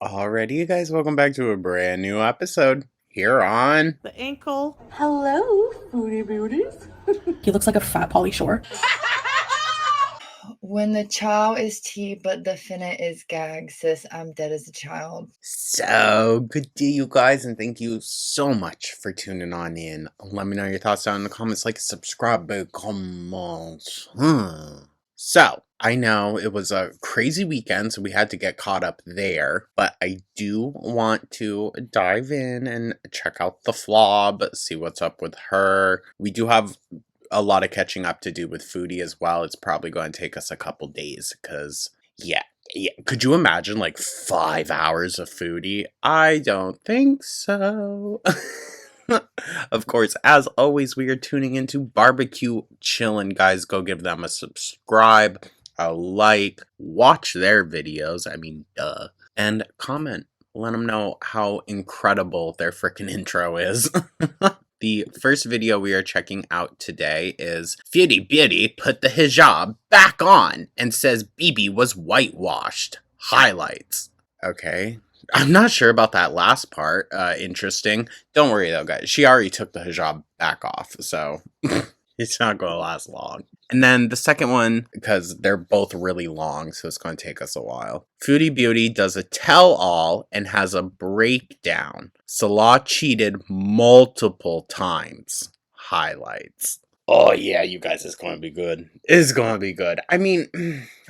Alrighty, you guys, welcome back to a brand new episode here on The ankle. Hello, Foodie Beauties. He looks like a fat Pauly Shore. When the chow is tea, but the finna is gag, sis, I'm dead as a child. So good day, you guys, and thank you so much for tuning on in. Let me know your thoughts down in the comments, like, subscribe, comments. So, I know it was a crazy weekend, so we had to get caught up there, but I do want to dive in and check out the Flob, see what's up with her. We do have a lot of catching up to do with Foodie as well. It's probably going to take us a couple days, because, yeah. Could you imagine, like, 5 hours of Foodie? I don't think so. Of course, as always, we are tuning into Barbecue Chillin'. Guys, go give them a subscribe, a like, watch their videos, I mean, duh, and comment. Let them know how incredible their freaking intro is. The first video we are checking out today is Foodie Beauty put the hijab back on and says Bibi was whitewashed. Highlights. Okay. I'm not sure about that last part. Interesting. Don't worry though, guys. She already took the hijab back off, so it's not going to last long. And then the second one, because they're both really long, so it's going to take us a while. Foodie Beauty does a tell-all and has a breakdown. Salah cheated multiple times. Highlights. Oh yeah, you guys, it's going to be good. It's going to be good. I mean,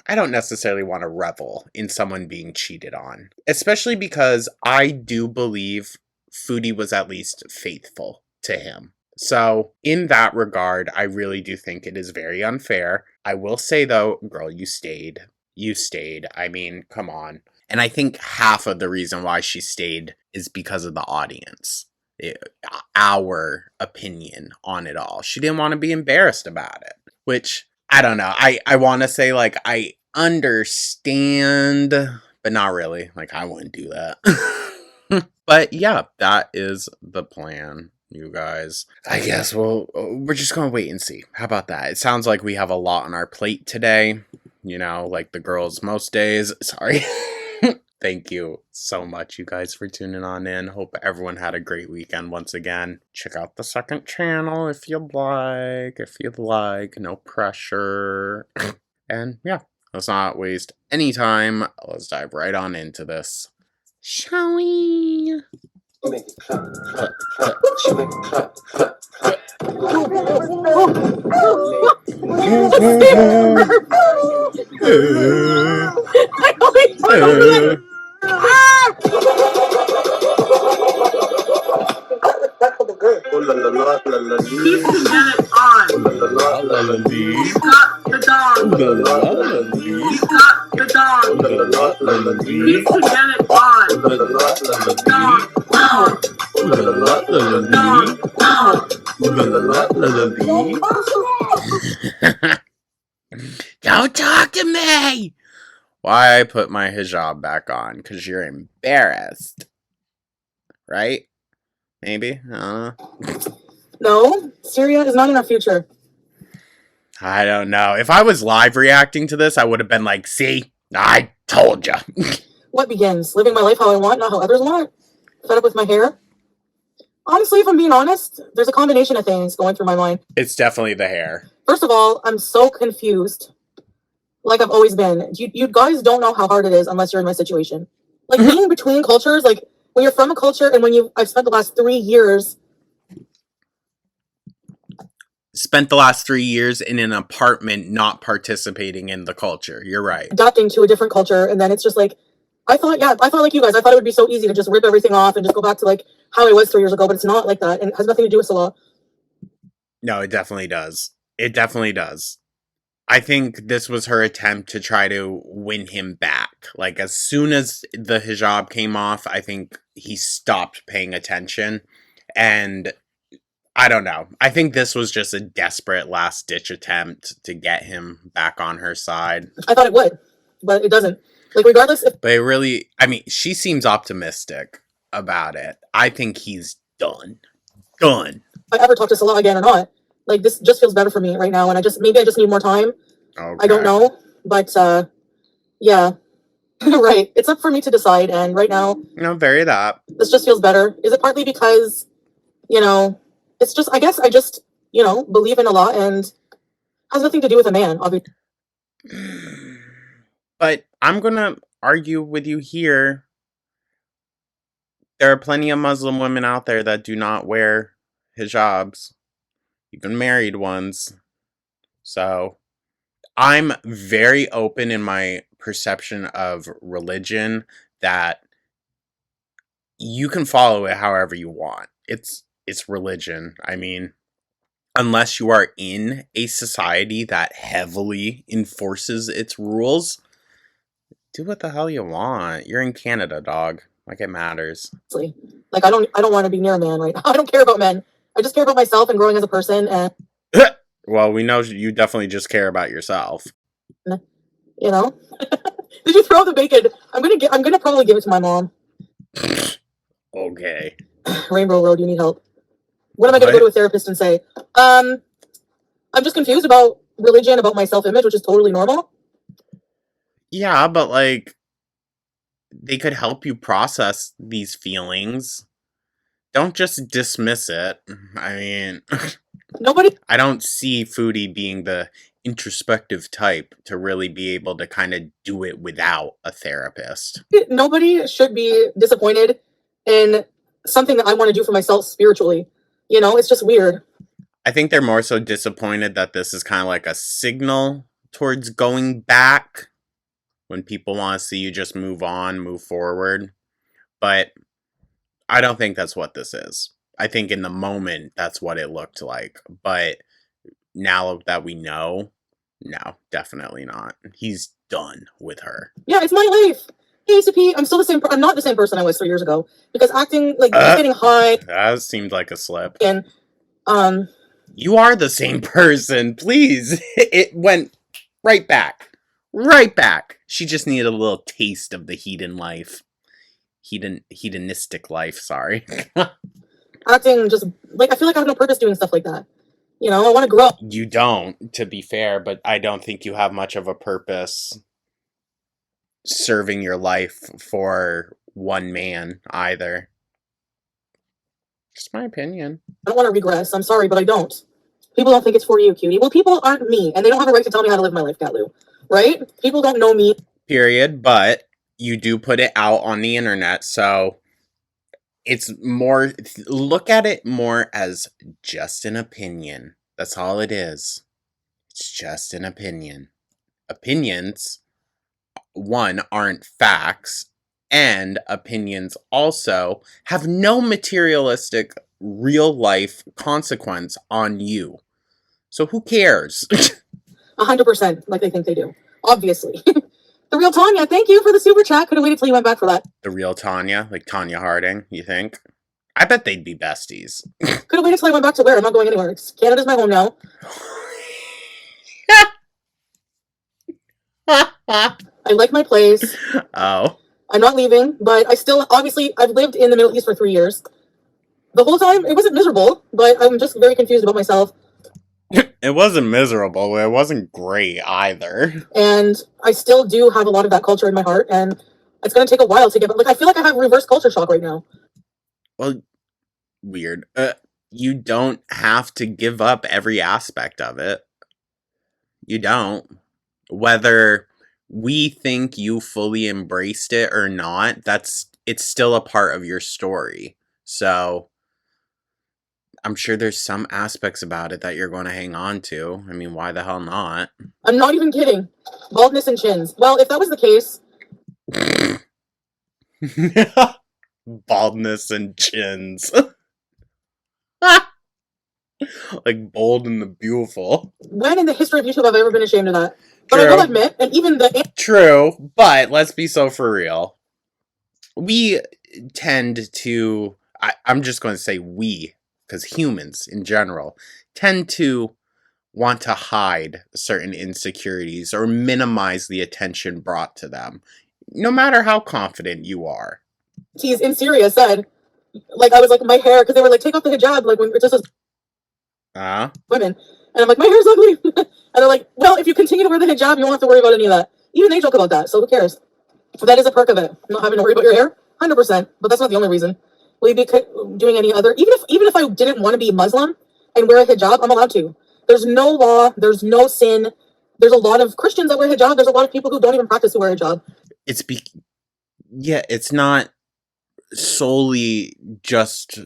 I don't necessarily want to revel in someone being cheated on. Especially because I do believe Foodie was at least faithful to him. So, in that regard, I really do think it is very unfair. I will say, though, girl, you stayed. You stayed. I mean, come on. And I think half of the reason why she stayed is because of the audience. Our opinion on it all. She didn't want to be embarrassed about it. Which, I don't know. I want to say, like, I understand, but not really. Like, I wouldn't do that. But, yeah, that is the plan. You guys, I guess we're just gonna wait and see. How about that? It sounds like we have a lot on our plate today, you know, like the girls most days. Sorry. Thank you so much, you guys, for tuning on in. Hope everyone had a great weekend once again. Check out the second channel if you'd like. No pressure. And yeah, let's not waste any time. Let's dive right on into this. Shall we? Make it clap, clap, clap. She make it clap, clap, clap. Keep the minute on. He's got the dog. He's got the dog. Keep the minute on. Don't talk to me! Why I put my hijab back on? Because you're embarrassed. Right? Maybe? No, Syria is not in our future. I don't know. If I was live reacting to this, I would have been like, see? I told ya. What begins? Living my life how I want, not how others want? Fed up with my hair? Honestly, if I'm being honest, there's a combination of things going through my mind. It's definitely the hair. First of all, I'm so confused. Like I've always been. You guys don't know how hard it is unless you're in my situation. Like being between cultures, like when you're from a culture and I've spent the last 3 years. Spent the last 3 years in an apartment not participating in the culture. You're right. Adapting to a different culture. And then it's just like, I thought like you guys, I thought it would be so easy to just rip everything off and just go back to like how I was 3 years ago, but it's not like that. And it has nothing to do with Salah. No, it definitely does. It definitely does. I think this was her attempt to try to win him back. Like, as soon as the hijab came off, I think he stopped paying attention. And I don't know. I think this was just a desperate last-ditch attempt to get him back on her side. I thought it would, but it doesn't. Like, regardless if... But it really... I mean, she seems optimistic about it. I think he's done. Done. If I ever talk to Salah again or not, like, this just feels better for me right now, and maybe I just need more time. Okay. I don't know, but, yeah. Right. It's up for me to decide, and right now, Very that. this just feels better. Is it partly because, it's just, I guess I just, believe in a lot and has nothing to do with a man, obviously. But I'm gonna argue with you here. There are plenty of Muslim women out there that do not wear hijabs, even married ones. So I'm very open in my perception of religion that you can follow it however you want. It's religion. I mean, unless you are in a society that heavily enforces its rules, do what the hell you want. You're in Canada, dog. Like, it matters. Like, I don't want to be near a man right now. I don't care about men. I just care about myself and growing as a person. And well, we know you definitely just care about yourself. Did you throw the bacon? I'm gonna probably give it to my mom. Okay. Rainbow Road, you need help. What am I gonna go to a therapist and say? I'm just confused about religion, about my self-image, which is totally normal. Yeah, but like, they could help you process these feelings. Don't just dismiss it. I mean, I don't see Foodie being the introspective type to really be able to kind of do it without a therapist. Nobody should be disappointed in something that I want to do for myself spiritually. It's just weird. I think they're more so disappointed that this is kind of like a signal towards going back when people want to see you just move on, move forward. But I don't think that's what this is. I think in the moment, that's what it looked like. But now that we know, no, definitely not. He's done with her. Yeah, it's my life. Hey, ACP, I'm still the same. I'm not the same person I was 3 years ago because acting like getting high. That seemed like a slip. And you are the same person. Please, it went right back, right back. She just needed a little taste of the hedonistic life. Sorry. Acting just like I feel like I have no purpose doing stuff like that. I want to grow. You don't, to be fair, but I don't think you have much of a purpose serving your life for one man either. Just my opinion. I don't want to regress. I'm sorry, but I don't. People don't think it's for you, cutie. Well, people aren't me, and they don't have a right to tell me how to live my life, Catlu. Right? People don't know me. Period. But you do put it out on the internet, so it's more, look at it more as just an opinion. That's all it is. It's just an opinion. Opinions, one, aren't facts, and opinions also have no materialistic real life consequence on you. So who cares? 100%, like they think they do. Obviously. The real Tanya, thank you for the super chat. Could have waited till you went back for that. The real Tanya? Like Tanya Harding, you think? I bet they'd be besties. Could have waited till I went back to where? I'm not going anywhere. Canada's my home now. I like my place. Oh. I'm not leaving, but I've lived in the Middle East for 3 years. The whole time, it wasn't miserable, but I'm just very confused about myself. It wasn't miserable, it wasn't great either. And I still do have a lot of that culture in my heart, and it's going to take a while to get back. Like, I feel like I have reverse culture shock right now. Well, weird. You don't have to give up every aspect of it. You don't. Whether we think you fully embraced it or not, it's still a part of your story. So I'm sure there's some aspects about it that you're going to hang on to. I mean, why the hell not? I'm not even kidding. Baldness and chins. Well, if that was the case... Baldness and chins. Like Bold and the Beautiful. When in the history of YouTube have I ever been ashamed of that? But I will admit, and even the... True, but let's be so for real. We tend to... I'm just going to say we, because humans in general tend to want to hide certain insecurities or minimize the attention brought to them, no matter how confident you are. He's in Syria said, like, I was like, my hair, because they were like, take off the hijab, like, when it just was women. And I'm like, my hair's ugly. And they're like, well, if you continue to wear the hijab, you won't have to worry about any of that. Even they joke about that, so who cares? That is a perk of it. Not having to worry about your hair, 100%. But that's not the only reason. Will you be doing any other? Even if I didn't want to be Muslim and wear a hijab, I'm allowed to. There's no law. There's no sin. There's a lot of Christians that wear hijab. There's a lot of people who don't even practice who wear hijab. It's not solely just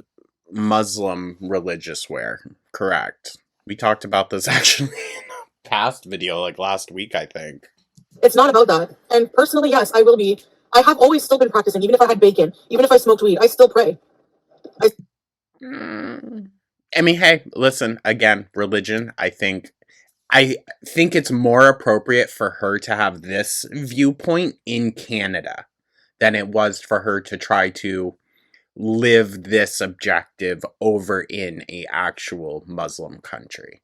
Muslim religious wear. Correct. We talked about this actually in a past video, like last week, I think. It's not about that. And personally, yes, I will be. I have always still been practicing. Even if I had bacon, even if I smoked weed, I still pray. I mean, hey, listen, again, religion, I think it's more appropriate for her to have this viewpoint in Canada than it was for her to try to live this objective over in a actual Muslim country.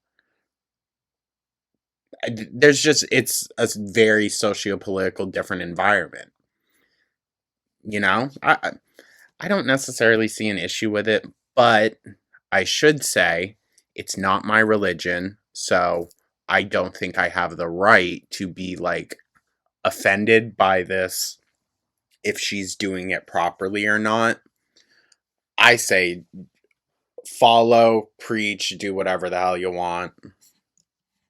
It's a very socio-political different environment. You know, I don't necessarily see an issue with it, but I should say it's not my religion, so I don't think I have the right to be like offended by this if she's doing it properly or not. I say follow, preach, do whatever the hell you want.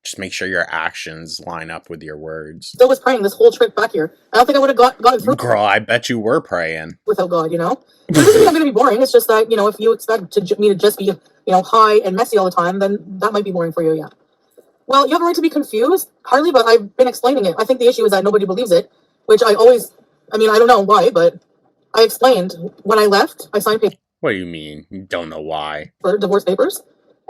Just make sure your actions line up with your words. Still was praying this whole trip back here. I don't think I would have gotten through. Girl, I bet you were praying. Without God, you know? It doesn't mean I'm going to be boring. It's just that, you know, if you expect me to just be, you know, high and messy all the time, then that might be boring for you, yeah. Well, you have a right to be confused, Harley, but I've been explaining it. I think the issue is that nobody believes it, which I don't know why, but I explained. When I left, I signed papers. What do you mean? You don't know why? For divorce papers.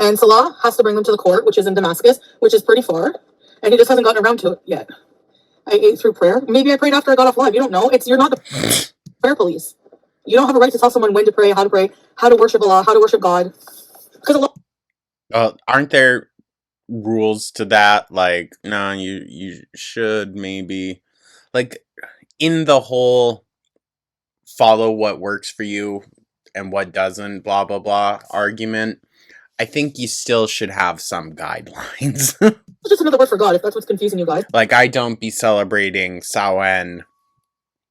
And Salah has to bring them to the court, which is in Damascus, which is pretty far. And he just hasn't gotten around to it yet. I ate through prayer. Maybe I prayed after I got off live. You don't know. You're not the prayer police. You don't have a right to tell someone when to pray, how to worship Allah, how to worship God. Because aren't there rules to that? Like, no, you should maybe, like, in the whole follow what works for you and what doesn't, blah blah blah argument, I think you still should have some guidelines. It's just another word for God, if that's what's confusing you guys. Like, I don't be celebrating Samhain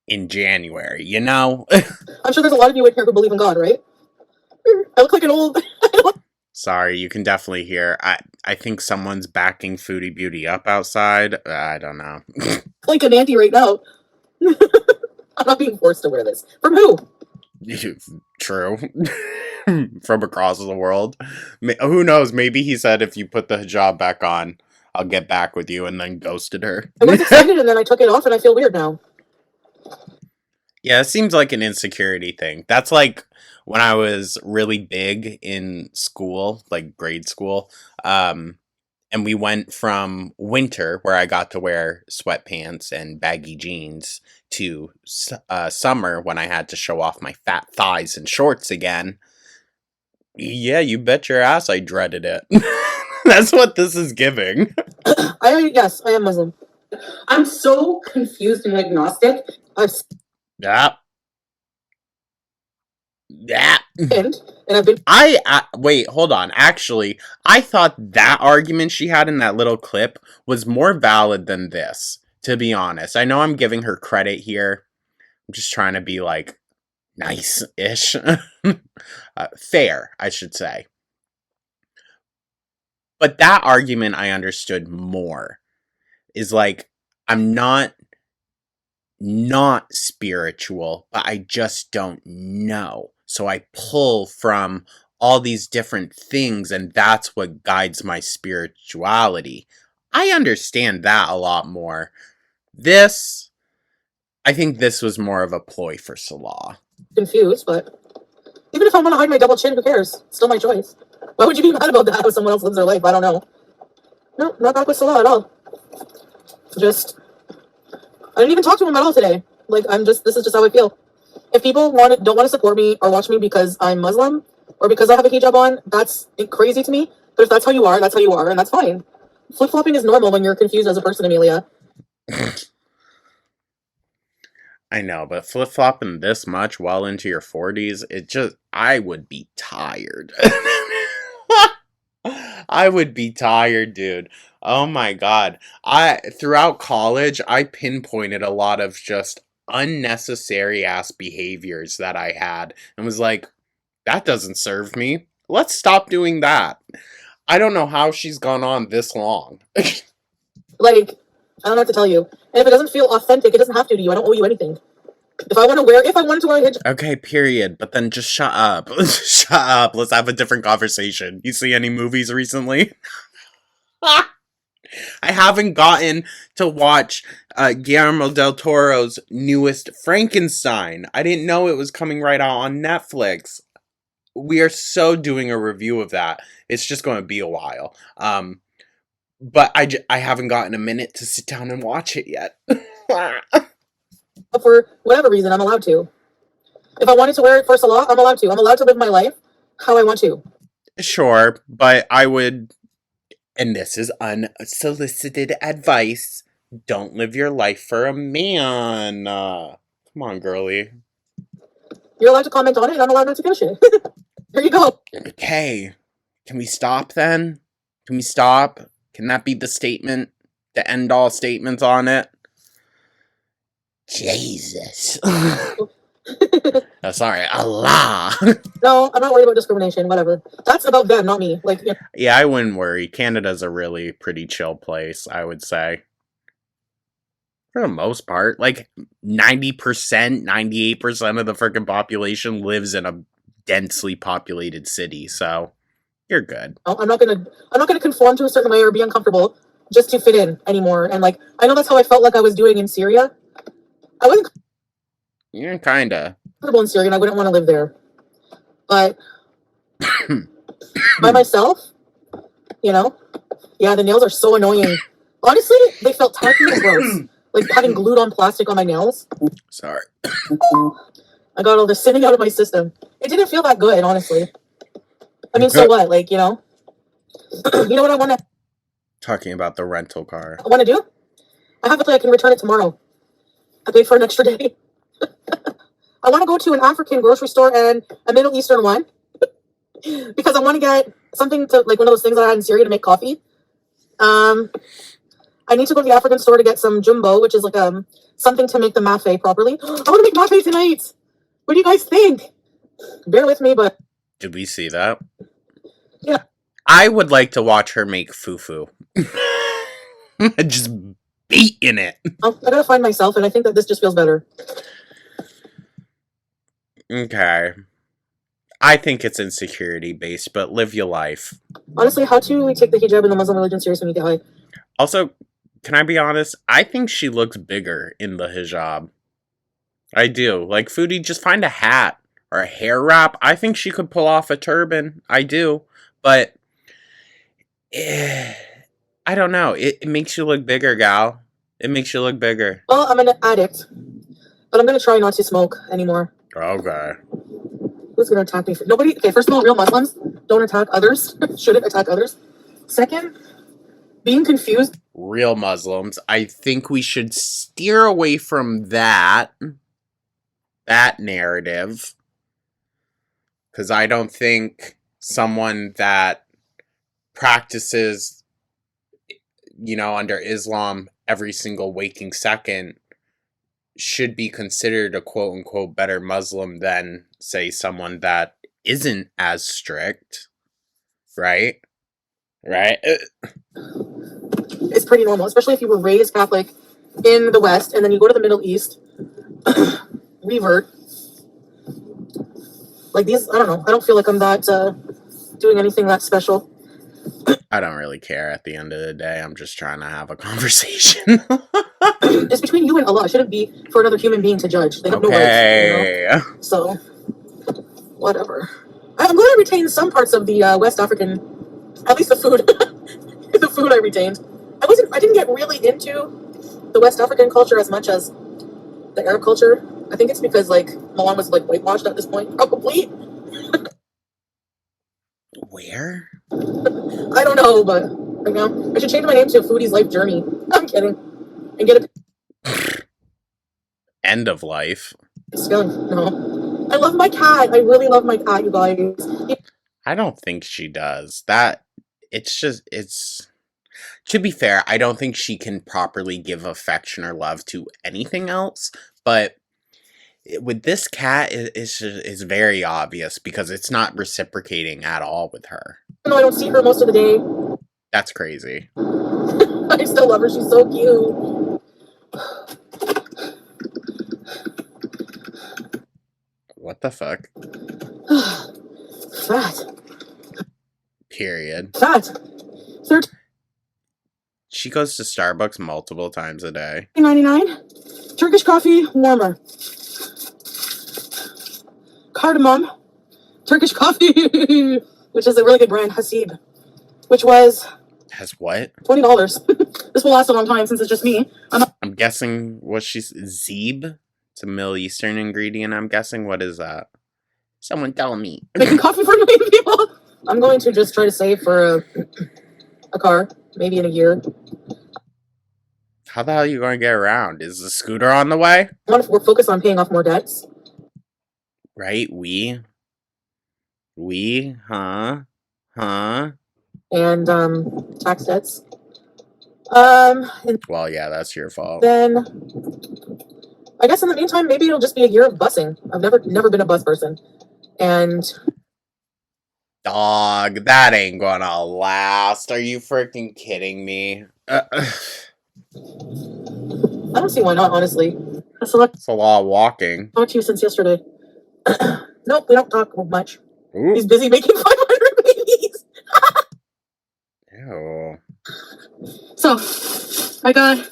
in January, you know? I'm sure there's a lot of you in here who believe in God, right? I look like an old... Sorry, you can definitely hear. I think someone's backing Foodie Beauty up outside. I don't know. Like an auntie right now. I'm not being forced to wear this. From who? True. From across the world. Who knows? Maybe he said if you put the hijab back on, I'll get back with you, and then ghosted her. I was excited and then I took it off and I feel weird now. Yeah, it seems like an insecurity thing. That's like when I was really big in school, like grade school, and we went from winter, where I got to wear sweatpants and baggy jeans, to summer, when I had to show off my fat thighs and shorts again. Yeah, you bet your ass I dreaded it. That's what this is giving. Yes, I am Muslim. I'm so confused and agnostic. Yeah. And I've been... Wait, hold on. Actually, I thought that argument she had in that little clip was more valid than this, to be honest. I know I'm giving her credit here. I'm just trying to be, like, nice-ish. Fair, I should say. But that argument I understood more. Is like, I'm not spiritual, but I just don't know. So I pull from all these different things, and that's what guides my spirituality. I understand that a lot more. I think this was more of a ploy for Salah. Confused, but even if I want to hide my double chin, who cares? It's still my choice. Why would you be mad about that if someone else lives their life? I don't know. No, not back with Salah at all. I didn't even talk to him at all today. Like, this is just how I feel. If people don't want to support me or watch me because I'm Muslim or because I have a hijab on, that's crazy to me. But if that's how you are, that's how you are, and that's fine. Flip-flopping is normal when you're confused as a person, Amelia. I know, but flip-flopping this much well into your 40s, I would be tired. I would be tired, dude. Oh my god. Throughout college, I pinpointed a lot of just unnecessary ass behaviors that I had and was like, that doesn't serve me. Let's stop doing that. I don't know how she's gone on this long. Like, I don't have to tell you. And if it doesn't feel authentic, it doesn't have to you. I don't owe you anything. If I wanted to wear a hijab. Okay, period. But then just shut up. Shut up. Let's have a different conversation. You see any movies recently? I haven't gotten to watch Guillermo del Toro's newest Frankenstein. I didn't know it was coming right out on Netflix. We are so doing a review of that. It's just going to be a while. But I haven't gotten a minute to sit down and watch it yet. For whatever reason, I'm allowed to. If I wanted to wear it for Salah, I'm allowed to. I'm allowed to live my life how I want to. Sure, but I would, and this is unsolicited advice, don't live your life for a man. Come on, girly. You're allowed to comment on it, and I'm allowed not to give a shit. There you go. Okay, can we stop then? Can we stop? Can that be the statement? The end-all statements on it? Jesus. Oh, sorry, Allah. No, I'm not worried about discrimination, whatever. That's about them, not me. Like, Yeah, I wouldn't worry. Canada's a really pretty chill place, I would say. For the most part. Like, 90%, 98% of the freaking population lives in a densely populated city, so you're good. I'm not gonna conform to a certain way or be uncomfortable just to fit in anymore. And like, I know that's how I felt like I was doing in Syria. I wasn't Yeah, kinda. comfortable in Syria, and I wouldn't want to live there. But by myself, yeah, the nails are so annoying. Honestly, they felt tacky and gross. Like having glued on plastic on my nails. Sorry. I got all this sitting out of my system. It didn't feel that good, honestly. I mean, so what? Like, you know what I want to Talking about the rental car. do? I have it. I can return it tomorrow. I paid for an extra day. I want to go to an African grocery store and a Middle Eastern one because I want to get something to like one of those things that I had in Syria to make coffee. I need to go to the African store to get some jumbo, which is like something to make the mafe properly. I want to make mafe tonight. What do you guys think? Bear with me, but Did we see that? Yeah. I would like to watch her make fufu. Just beat in it. I gotta find myself, and I think that this just feels better. Okay. I think it's insecurity based, but live your life. Honestly, how do we take the hijab and the Muslim religion seriously when you get high? Also, can I be honest? I think she looks bigger in the hijab. I do. Like, Foodie, just find a hat or a hair wrap. I think she could pull off a turban. I do. But, I don't know. It makes you look bigger, gal. It makes you look bigger. Well, I'm an addict, but I'm gonna try not to smoke anymore. Okay. Who's gonna attack me? Nobody. Okay, first of all, real Muslims don't attack others. Shouldn't attack others. Second, being confused. Real Muslims. I think we should steer away from that narrative. Because I don't think someone that practices, under Islam every single waking second should be considered a quote-unquote better Muslim than, say, someone that isn't as strict. Right? Right? It's pretty normal, especially if you were raised Catholic in the West and then you go to the Middle East, revert. Like these, I don't know. I don't feel like I'm that doing anything that special. I don't really care at the end of the day. I'm just trying to have a conversation. It's between you and Allah. It shouldn't be for another human being to judge. They have no rights. So, whatever. I'm glad I retained some parts of the West African, at least the food. The food I retained. I didn't get really into the West African culture as much as the Arab culture. I think it's because Milan was whitewashed at this point, probably. Where? I don't know, but I should change my name to Foodie's Life Journey. I'm kidding. And get a End of life. No. I love my cat. I really love my cat, you guys. I don't think she does. To be fair, I don't think she can properly give affection or love to anything else, but with this cat, is very obvious because it's not reciprocating at all with her. Even though I don't see her most of the day, That's crazy. I still love her. She's so cute. What the fuck? Fat. Period. Fat. She goes to Starbucks multiple times a day. $13.99. Turkish coffee warmer. Cardamom. Turkish coffee, which is a really good brand, Hasib, which was Has what? $20. This will last a long time since it's just me. I'm guessing what she's Zeeb. It's a Middle Eastern ingredient. I'm guessing. What is that? Someone tell me. Making coffee for a million people. I'm going to just try to save for a car, maybe in a year. How the hell are you going to get around? Is the scooter on the way? We're focused on paying off more debts. Right? We? Huh? And tax debts. And Well, yeah, that's your fault. then I guess in the meantime, maybe it'll just be a year of busing. I've never been a bus person, and Dog, that ain't gonna last. Are you freaking kidding me? I don't see why not. Honestly, It's a lot of walking. talked to you since yesterday. Nope, we don't talk much. Ooh. He's busy making 500 babies. Ew. So I got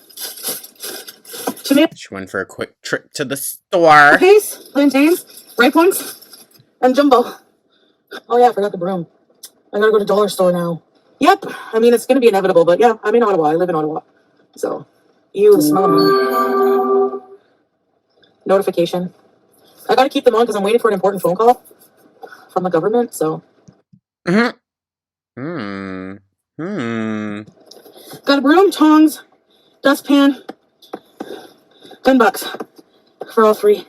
tomato She went for a quick trip to the store. paste, plantains, ripe ones, and jumbo. Oh yeah, I forgot the broom. I gotta go to dollar store now. Yep. I mean, it's gonna be inevitable, but yeah, I'm in Ottawa. I live in Ottawa. So, you smell me. Notification. I gotta keep them on because I'm waiting for an important phone call from the government, so. Hmm. Got a broom, tongs, dustpan, $10 for all three.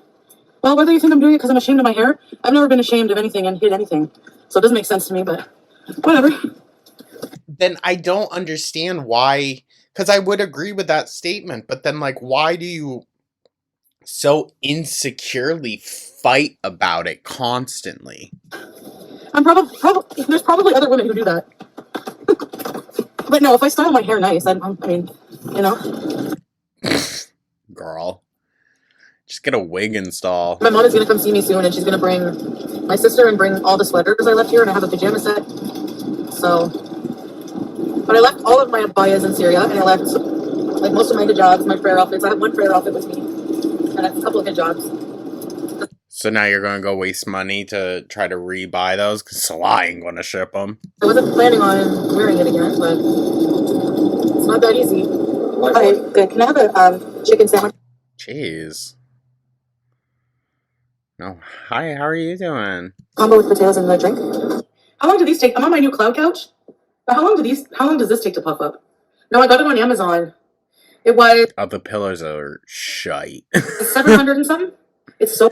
Well, whether you think I'm doing it because I'm ashamed of my hair, I've never been ashamed of anything and hid anything. So it doesn't make sense to me, but whatever. Then I don't understand why, because I would agree with that statement, but then, like, why do you so insecurely fight about it constantly? I'm probably there's probably other women who do that. But no, if I style my hair nice, I mean, you know. Girl. Just get a wig install. My mom is gonna come see me soon, and she's gonna bring my sister and bring all the sweaters I left here, and I have a pajama set. So, but I left all of my abayas in Syria, and I left like most of my hijabs, my prayer outfits. I have one prayer outfit with me, and I have a couple of hijabs. So now you're going to go waste money to try to rebuy those? Because Salah ain't going to ship them. I wasn't planning on wearing it again, but it's not that easy. Alright, good. Can I have a chicken sandwich? Jeez. No. Hi, how are you doing? Combo with potatoes and a drink. How long do these take? I'm on my new cloud couch. But how long does this take to puff up? No, I got it on Amazon. It was Oh, the pillows are shite. 700 and something. It's so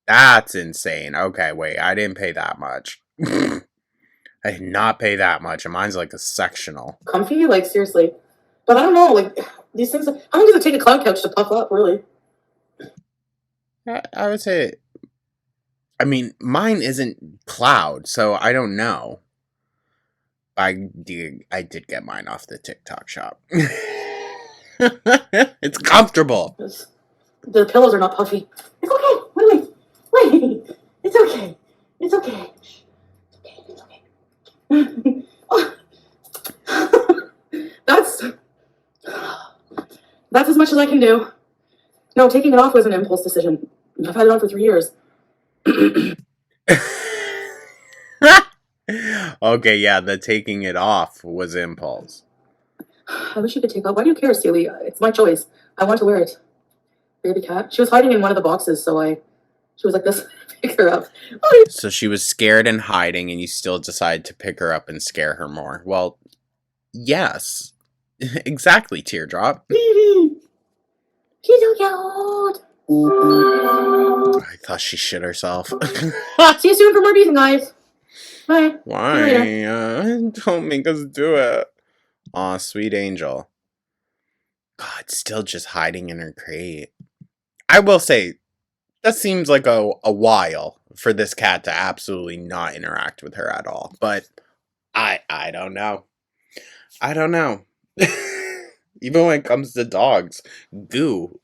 That's insane. Okay, wait. I didn't pay that much. I did not pay that much. And mine's like a sectional. comfy, like seriously. But I don't know, like these things. How long does it take a cloud couch to puff up, really? I would say, I mean, mine isn't cloud, so I don't know. I did get mine off the TikTok shop. It's comfortable. The pillows are not puffy. It's okay. Wait. It's okay. It's okay. It's okay. Oh. That's as much as I can do. No, taking it off was an impulse decision. I've had it on for 3 years. Okay, yeah, the taking it off was impulse. I wish you could take off. Why do you care, Celia? It's my choice. I want to wear it. Baby cat. She was hiding in one of the boxes, so she was like this. Pick her up. So she was scared and hiding, and you still decided to pick her up and scare her more. Well, yes. Exactly, Teardrop. She's so cute. I thought she shit herself. See you soon for more beating, guys. Bye. Why? Don't make us do it. Aw, sweet angel. God, still just hiding in her crate. I will say, That seems like a while for this cat to absolutely not interact with her at all. But I don't know. I don't know. Even when it comes to dogs, Goo,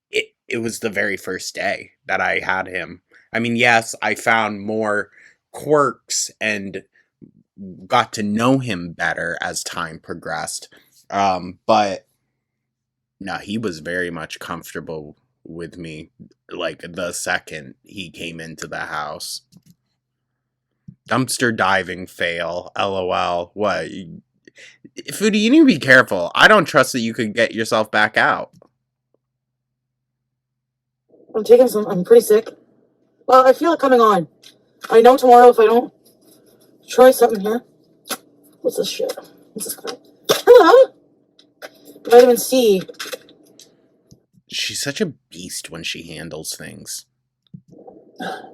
it was the very first day that I had him. I mean, yes, I found more quirks and got to know him better as time progressed. But no, he was very much comfortable with me, like, the second he came into the house. Dumpster diving fail, lol. What? Foodie, you need to be careful. I don't trust that you could get yourself back out. I'm taking some. I'm pretty sick. Well, I feel it coming on. I know tomorrow if I don't try something here. What's this shit? What's this crap? Hello? Vitamin C. She's such a beast when she handles things.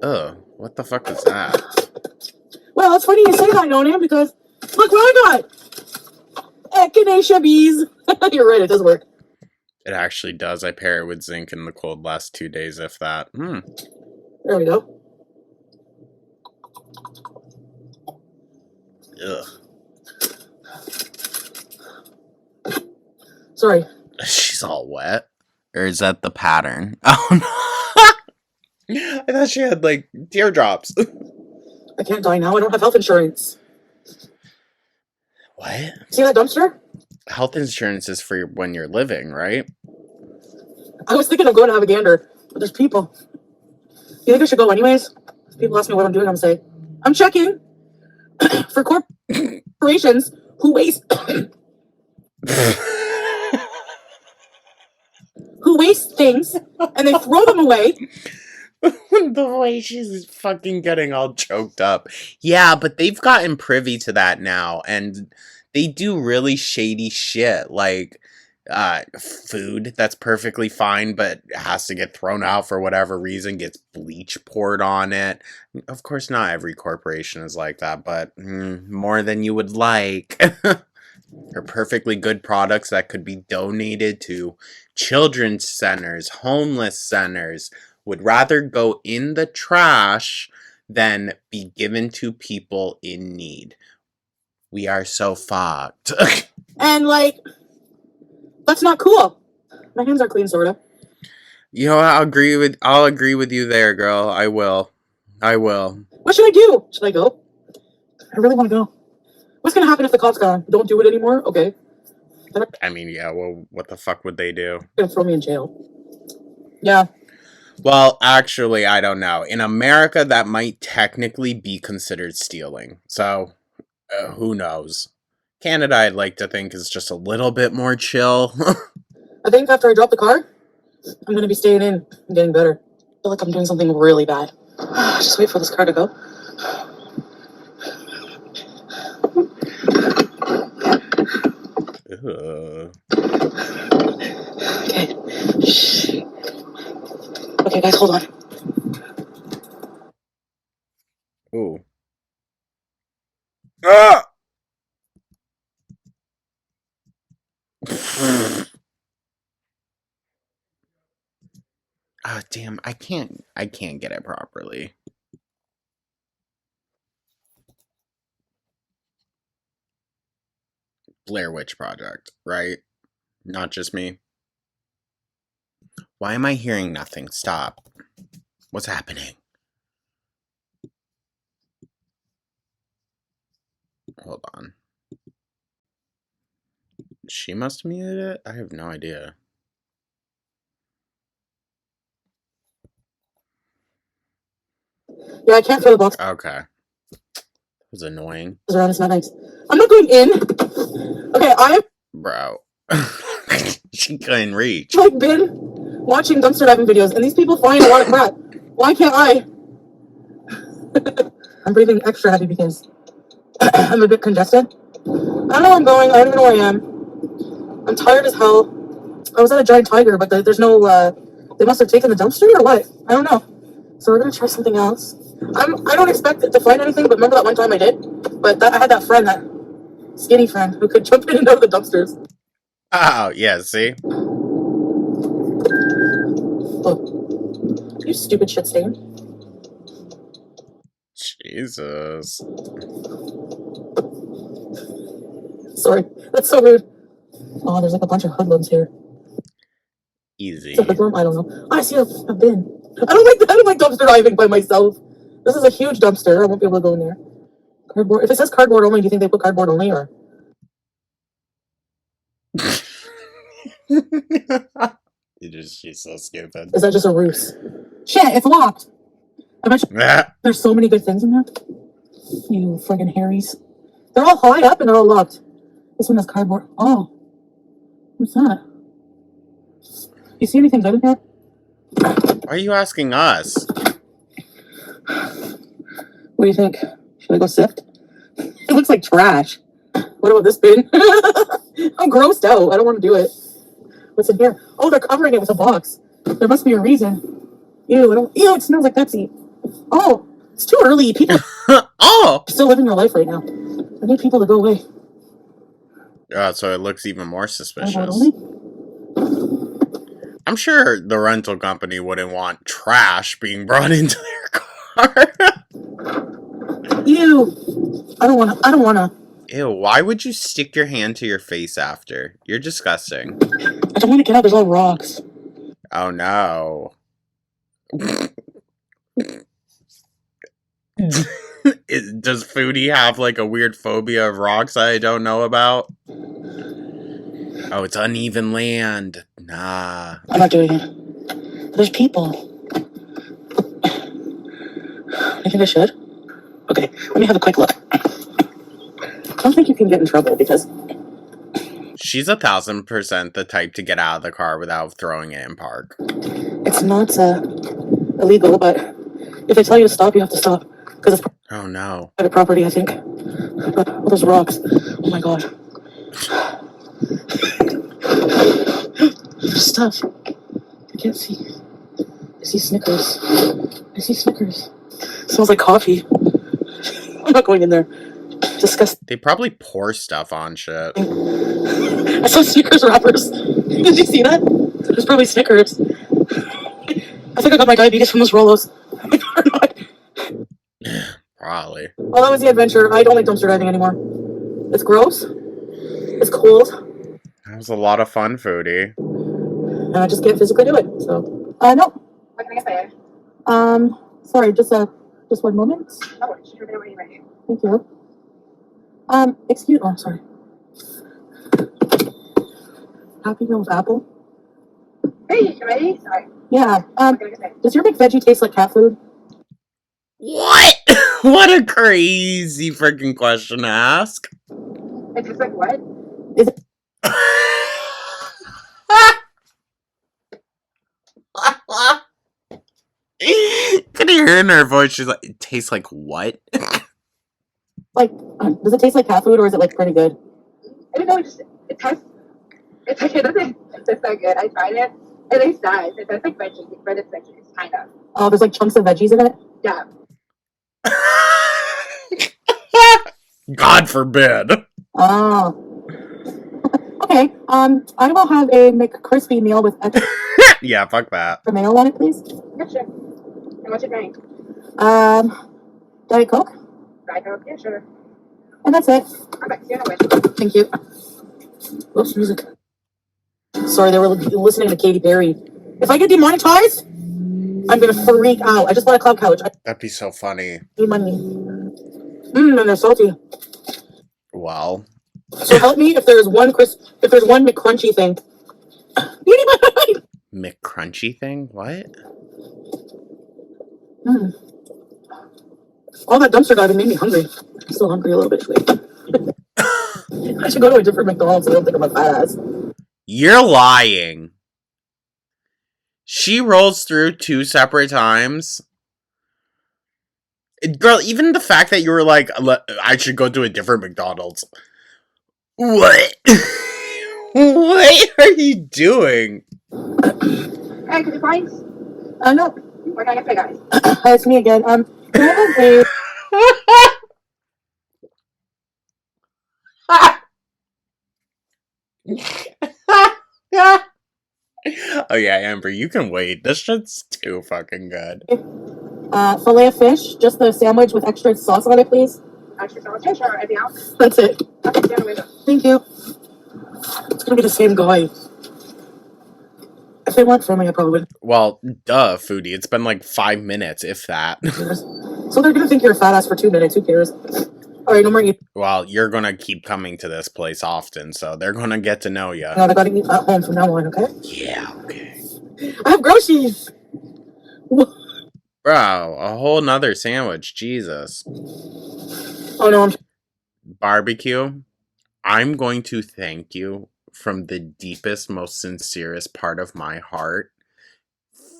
Ugh, what the fuck is that? Well, it's funny you say that, Nona, because look what I got! Echinacea bees. You're right, it does work. It actually does. I pair it with zinc in the cold last 2 days, if that. There we go. Ugh. Sorry. She's all wet. Or is that the pattern? Oh no. I thought she had, like, teardrops. I can't die now. I don't have health insurance. What? See that dumpster? Health insurance is for when you're living, right? I was thinking of going to have a gander, but there's people. You think I should go anyways? People ask me what I'm doing. I'm saying, I'm checking for corporations who waste who waste things and they throw them away. The way she's fucking getting all choked up. Yeah, but they've gotten privy to that now, and they do really shady shit, like food that's perfectly fine, but has to get thrown out for whatever reason, gets bleach poured on it. Of course, not every corporation is like that, but more than you would like. Or perfectly good products that could be donated to children's centers, homeless centers, would rather go in the trash than be given to people in need. We are so fucked. And like, that's not cool. My hands are clean, sorta. You know, I'll agree with you there, girl. I will. What should I do? Should I go? I really want to go. What's gonna happen if the cops don't do it anymore? Okay. I mean, yeah, well, what the fuck would they do? They're gonna throw me in jail. Yeah. Well, actually, I don't know. In America, that might technically be considered stealing. So, who knows? Canada, I'd like to think, is just a little bit more chill. I think after I drop the car, I'm gonna be staying in and getting better. I feel like I'm doing something really bad. Just wait for this car to go. Okay. Shh. Okay, guys, hold on. Ooh. Ah! Ah, damn, I can't get it properly. Blair Witch Project, right? Not just me. Why am I hearing nothing? Stop. What's happening? Hold on. She must have muted it? I have no idea. Yeah, I can't throw the box Okay. That was annoying. around. It's not nice. I'm not going in. Okay, I've Bro. She couldn't reach. like been watching dumpster diving videos, and these people find a lot of crap. Why can't I? I'm breathing extra heavy because I'm a bit congested. I don't know where I'm going. I don't even know where I am. I'm tired as hell. I was at a giant tiger, but there's no. They must have taken the dumpster or what? I don't know. So we're gonna try something else. I don't expect it to find anything, but remember that one time I did? But I had that friend, that skinny friend, who could jump in and out of the dumpsters. Oh, yeah, see? Oh. You stupid shit stain. Jesus. Sorry, that's so rude. Oh, there's like a bunch of hoodlums here. Easy. Is it a hoodlum? I don't know. I see a bin. I don't like dumpster diving by myself. This is a huge dumpster. I won't be able to go in there. Cardboard. If it says cardboard only, do you think they put cardboard only or? She's so stupid. Is that just a ruse? Shit, it's locked. I bet you there's so many good things in there. You friggin' Harrys. They're all high up and they're all locked. This one has cardboard. Oh. What's that? You see anything good in here? Why are you asking us? What do you think? Should I go sift? It looks like trash. What about this bin? I'm grossed out. I don't want to do it. What's in here? Oh, they're covering it with a box. There must be a reason. Ew, it smells like Pepsi. Oh, it's too early. People Oh! are still living their life right now. I need people to go away. So it looks even more suspicious. Only? I'm sure the rental company wouldn't want trash being brought into their car. Ew. I don't wanna. Ew, why would you stick your hand to your face after? You're disgusting. I don't want to get out. There's all rocks. Oh no. Does Foodie have like a weird phobia of rocks I don't know about? Oh, it's uneven land. Nah. I'm not doing it. There's people. You think I should? Okay, let me have a quick look. I don't think you can get in trouble because... She's 1,000% the type to get out of the car without throwing it in park. It's not illegal, but if they tell you to stop, you have to stop. Because it's Oh no. private property, I think. But all those rocks. Oh my god. There's stuff. I can't see. I see Snickers. I see Snickers. It smells like coffee. I'm not going in there. Disgusting. They probably pour stuff on shit. I saw Snickers wrappers. Did you see that? There's probably Snickers. I think I got my diabetes from those Rolos. Or not. Probably. Well, that was the adventure. I don't like dumpster diving anymore. It's gross. It's cold. That was a lot of fun, Foodie. And I just can't physically do it. So, no. What can I say? Sorry, just one moment. Oh, sure, when you're ready. Thank you. Oh, sorry. Happy Meal with apple? Hey, you ready? Sorry. Yeah. What can I say? Does your McVeggie taste like cat food? What? What a crazy freaking question to ask. It tastes like what? Is it? Could you hear in her voice? She's like, it tastes like what? Like, does it taste like cat food or is it like pretty good? I don't know. It tastes. It's like it doesn't taste that good. I tried it. It tastes nice. It tastes like veggies, but it's veggies, kind of. Oh, there's like chunks of veggies in it? Yeah. God forbid. Oh. Okay. I will have a McCrispy meal with extra Yeah, fuck that. mayo on it, please. Yeah, sure. And what's your drink? Diet Coke? Dry Coke? Yeah, sure. And that's it. Perfect. You're gonna wish. Thank you. Oops, music. Sorry, they were listening to Katy Perry. If I get demonetized, I'm gonna freak out. I just bought a cloud couch. I That'd be so funny. need money. And they're salty. Well, So help me if there's one McCrunchy thing. You need my money. McCrunchy thing? What? All that dumpster diving made me hungry. I'm still hungry a little bit. I should go to a different McDonald's so I don't think I'm a fat ass. You're lying. She rolls through 2 separate times. Girl, even the fact that you were like, I should go to a different McDonald's. What? What are you doing? Hey, could you find? No. What can I say, guys? It's me again. Can I have a... Oh yeah, Amber, you can wait. This shit's too fucking good. Fillet of fish, just the sandwich with extra sauce on it, please. Extra sauce. Yeah, sure. Anything else? That's it. Okay, get away. Thank you. It's gonna be the same guy. If they weren't filming, I probably would. Well, duh, Foodie. It's been like 5 minutes, if that. So they're gonna think you're a fat ass for 2 minutes. Who cares? All right, no more eating. Well, you're gonna keep coming to this place often, so they're gonna get to know you. Now I gotta eat at home from now on. Okay? Yeah, okay. I have groceries. Bro, a whole nother sandwich. Jesus. Oh no, I'm. Barbecue, I'm going to thank you from the deepest, most sincerest part of my heart.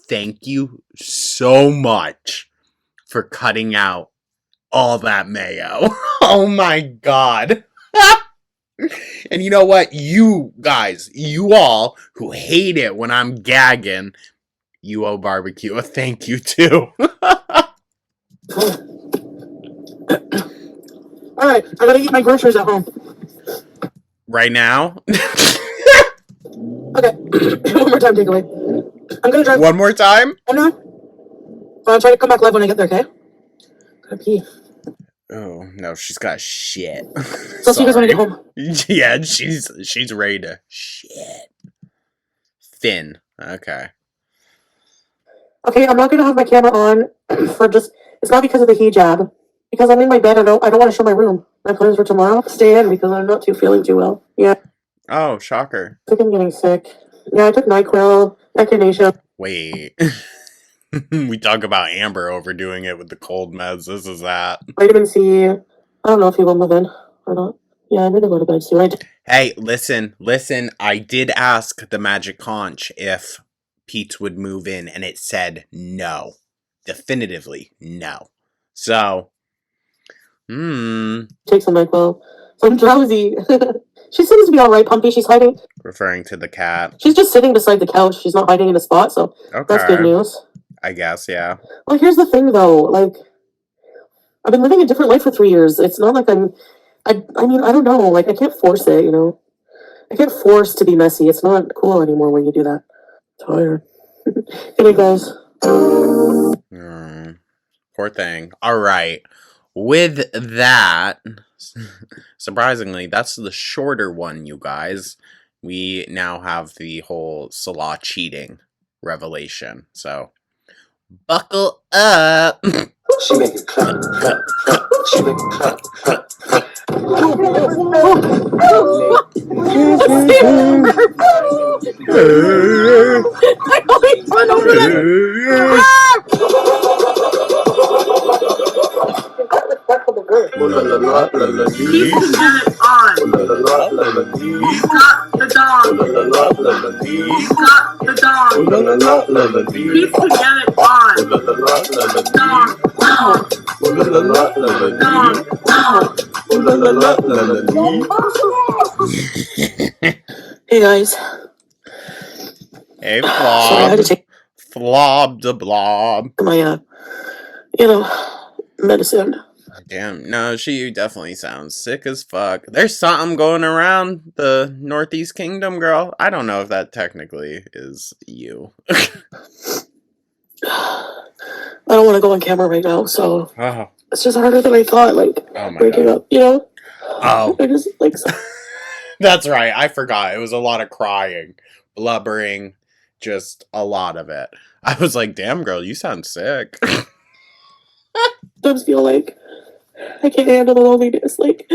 Thank you so much for cutting out all that mayo. Oh my god. And you know what? You guys, you all who hate it when I'm gagging, you owe barbecue a thank you too. Alright, I gotta eat my groceries at home. Right now? Okay. One more time, takeaway. I'm gonna drive. One more time? Oh no. I'll try to come back live when I get there, okay? Gotta pee. Oh, no, she's got shit. So I'll see you guys when I get home. Yeah, she's ready to shit. Thin. Okay. Okay, I'm not gonna have my camera on for just. It's not because of the hijab. Because I'm in my bed. I don't want to show my room. My plans for tomorrow. Stay in because I'm not feeling too well. Yeah. Oh, shocker. I think I'm getting sick. Yeah, I took NyQuil, echinacea. Wait. We talk about Amber overdoing it with the cold meds. This is that. Vitamin C. I don't know if he will move in or not. Yeah, I'm gonna go to bed soon. Hey, listen. I did ask the Magic Conch if Pete would move in, and it said no. Definitively no. So, Take some NyQuil. So I'm drowsy. She seems to be alright, Pumpy. She's hiding. referring to the cat. She's just sitting beside the couch. She's not hiding in a spot, so that's good news. I guess, yeah. Well, here's the thing, though. Like, I've been living a different life for 3 years. It's not like I mean, I don't know. Like, I can't force it, you know? I can't force to be messy. It's not cool anymore when you do that. Tired. Good night, guys. Poor thing. All right. With that, surprisingly, that's the shorter one, you guys. We now have the whole Salah cheating revelation. So, buckle up. She make it clap, clap, clap. She make it clap, clap, clap. I always run over He's the minute on. He's got the dog. He's got the dog. He's the minute on. Hey guys. Hey, Sorry, I had Flob. to take Flob the blob. my, medicine. Damn, no, she definitely sounds sick as fuck. There's something going around the Northeast Kingdom, girl. I don't know if that technically is you. I don't want to go on camera right now, so Oh, it's just harder than I thought, like, oh my breaking god. up, you know? Oh, I just, like, that's right. I forgot. It was a lot of crying, blubbering, just a lot of it. I was like, damn, girl, you sound sick. sometimes feel like I can't handle the loneliness. Like,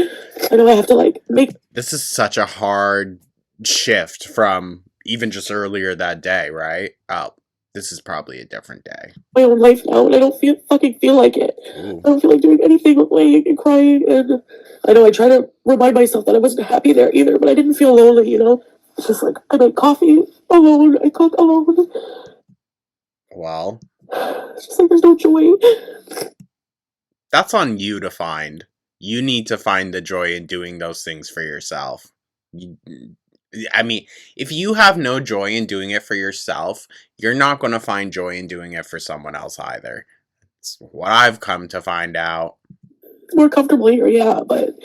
I know I have to, like, make This is such a hard shift from even just earlier that day, right? Oh, this is probably a different day. my own life now, and I don't fucking feel like it. Ooh. I don't feel like doing anything but laying and crying, and I know I try to remind myself that I wasn't happy there either, but I didn't feel lonely, you know? It's just like, I make coffee alone, I cook alone. Well, It's just like there's no joy. that's on you to find. You need to find the joy in doing those things for yourself. I mean, if you have no joy in doing it for yourself, you're not going to find joy in doing it for someone else either. It's what I've come to find out. More comfortable here, yeah, but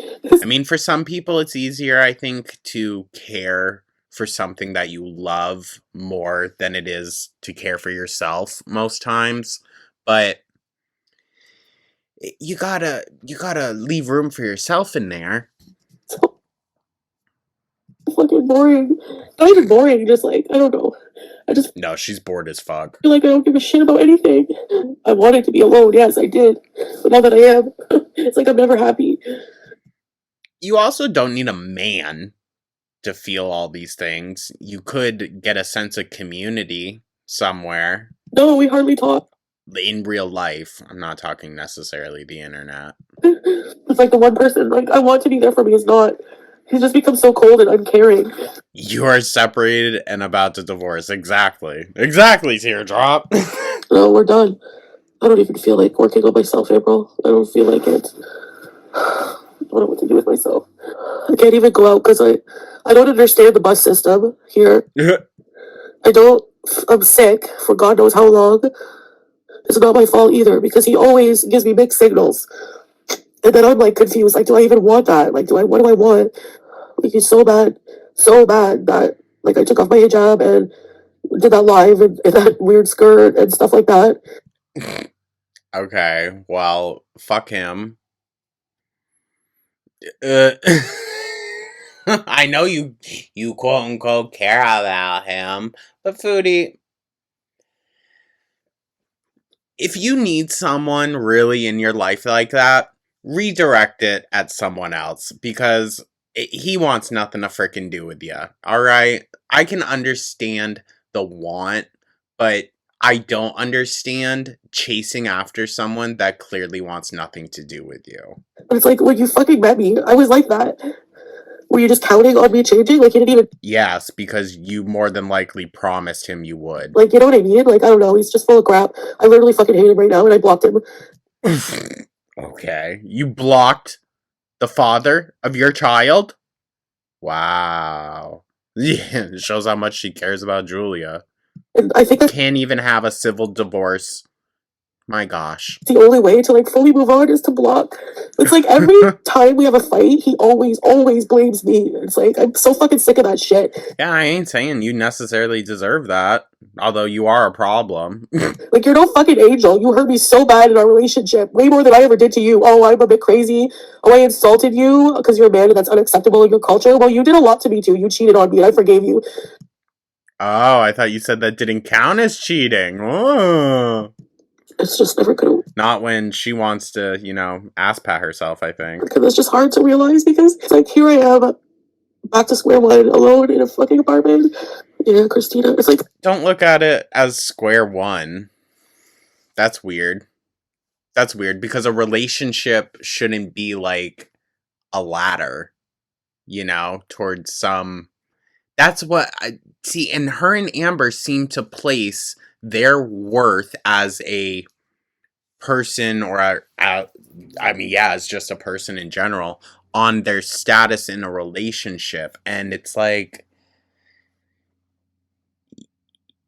I mean, for some people, it's easier, I think, to care for something that you love more than it is to care for yourself most times. But you gotta leave room for yourself in there. So fucking boring. Not even boring, just like, I don't know. I just No, she's bored as fuck. feel like I don't give a shit about anything. I wanted to be alone, yes, I did. But now that I am, it's like I'm never happy. You also don't need a man to feel all these things. You could get a sense of community somewhere. No, we hardly talk. In real life. I'm not talking necessarily the internet. It's like the one person, like, I want to be there for me is not. He's just become so cold and uncaring. You are separated and about to divorce. Exactly. Exactly, teardrop. No, we're done. I don't even feel like working on myself, April. I don't feel like it. I don't know what to do with myself. I can't even go out because I don't understand the bus system here. I'm sick for God knows how long. It's not my fault either because he always gives me mixed signals. And then I'm like confused. Like, do I even want that? Like, what do I want? Like, he's so bad that like I took off my hijab and did that live in that weird skirt and stuff like that. Okay, well, fuck him. I know you quote unquote care about him, but Foodie, if you need someone really in your life like that, redirect it at someone else because he wants nothing to frickin' do with you. All right, I can understand the want, but I don't understand chasing after someone that clearly wants nothing to do with you. But it's like, when you fucking met me, I was like that. Were you just counting on me changing? Like, you didn't even... Yes, because you more than likely promised him you would. Like, you know what I mean? Like, I don't know. He's just full of crap. I literally fucking hate him right now, and I blocked him. Okay. You blocked the father of your child? Wow. Yeah, it shows how much she cares about Julia. And I think that's Can't even have a civil divorce. My gosh. the only way to, like, fully move on is to block. It's like every time we have a fight, he always blames me. It's like, I'm so fucking sick of that shit. Yeah, I ain't saying you necessarily deserve that. Although you are a problem. Like, you're no fucking angel. You hurt me so bad in our relationship. Way more than I ever did to you. Oh, I'm a bit crazy. Oh, I insulted you because you're a man and that's unacceptable in your culture. Well, you did a lot to me too. You cheated on me and I forgave you. Oh, I thought you said that didn't count as cheating. Oh. It's just never gonna... Not when she wants to, ass pat herself, I think. Because it's just hard to realize because it's like, here I am, back to square one, alone in a fucking apartment. Yeah, Christina. It's like... Don't look at it as square one. That's weird. That's weird because a relationship shouldn't be like a ladder, towards some... That's what I see. And her and Amber seem to place their worth as a person or as just a person in general on their status in a relationship. And it's like,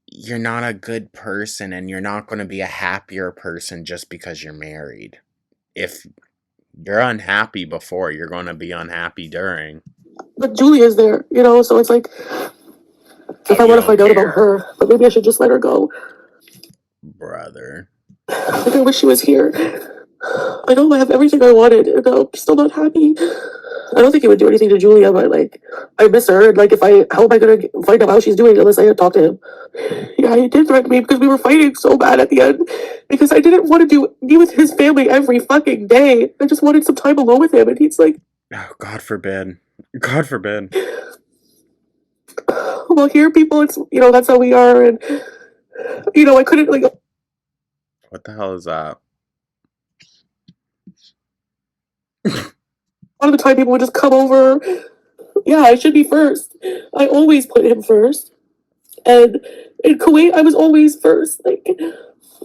you're not a good person and you're not going to be a happier person just because you're married. If you're unhappy before, you're going to be unhappy during. But Julia's there, so it's like, if I want to find out about her, but maybe I should just let her go. Brother. Like, I wish she was here. I know I have everything I wanted, and I'm still not happy. I don't think it would do anything to Julia, but, like, I miss her, and, like, how am I gonna find out how she's doing unless I talk to him? Yeah, he did threaten me because we were fighting so bad at the end, because I didn't want to be with his family every fucking day. I just wanted some time alone with him, and he's like... Oh, God forbid. God forbid. Well, here, people, it's, that's how we are, and, I couldn't, like... What the hell is that? A lot of the time people would just come over. Yeah, I should be first. I always put him first. And in Kuwait, I was always first. Like,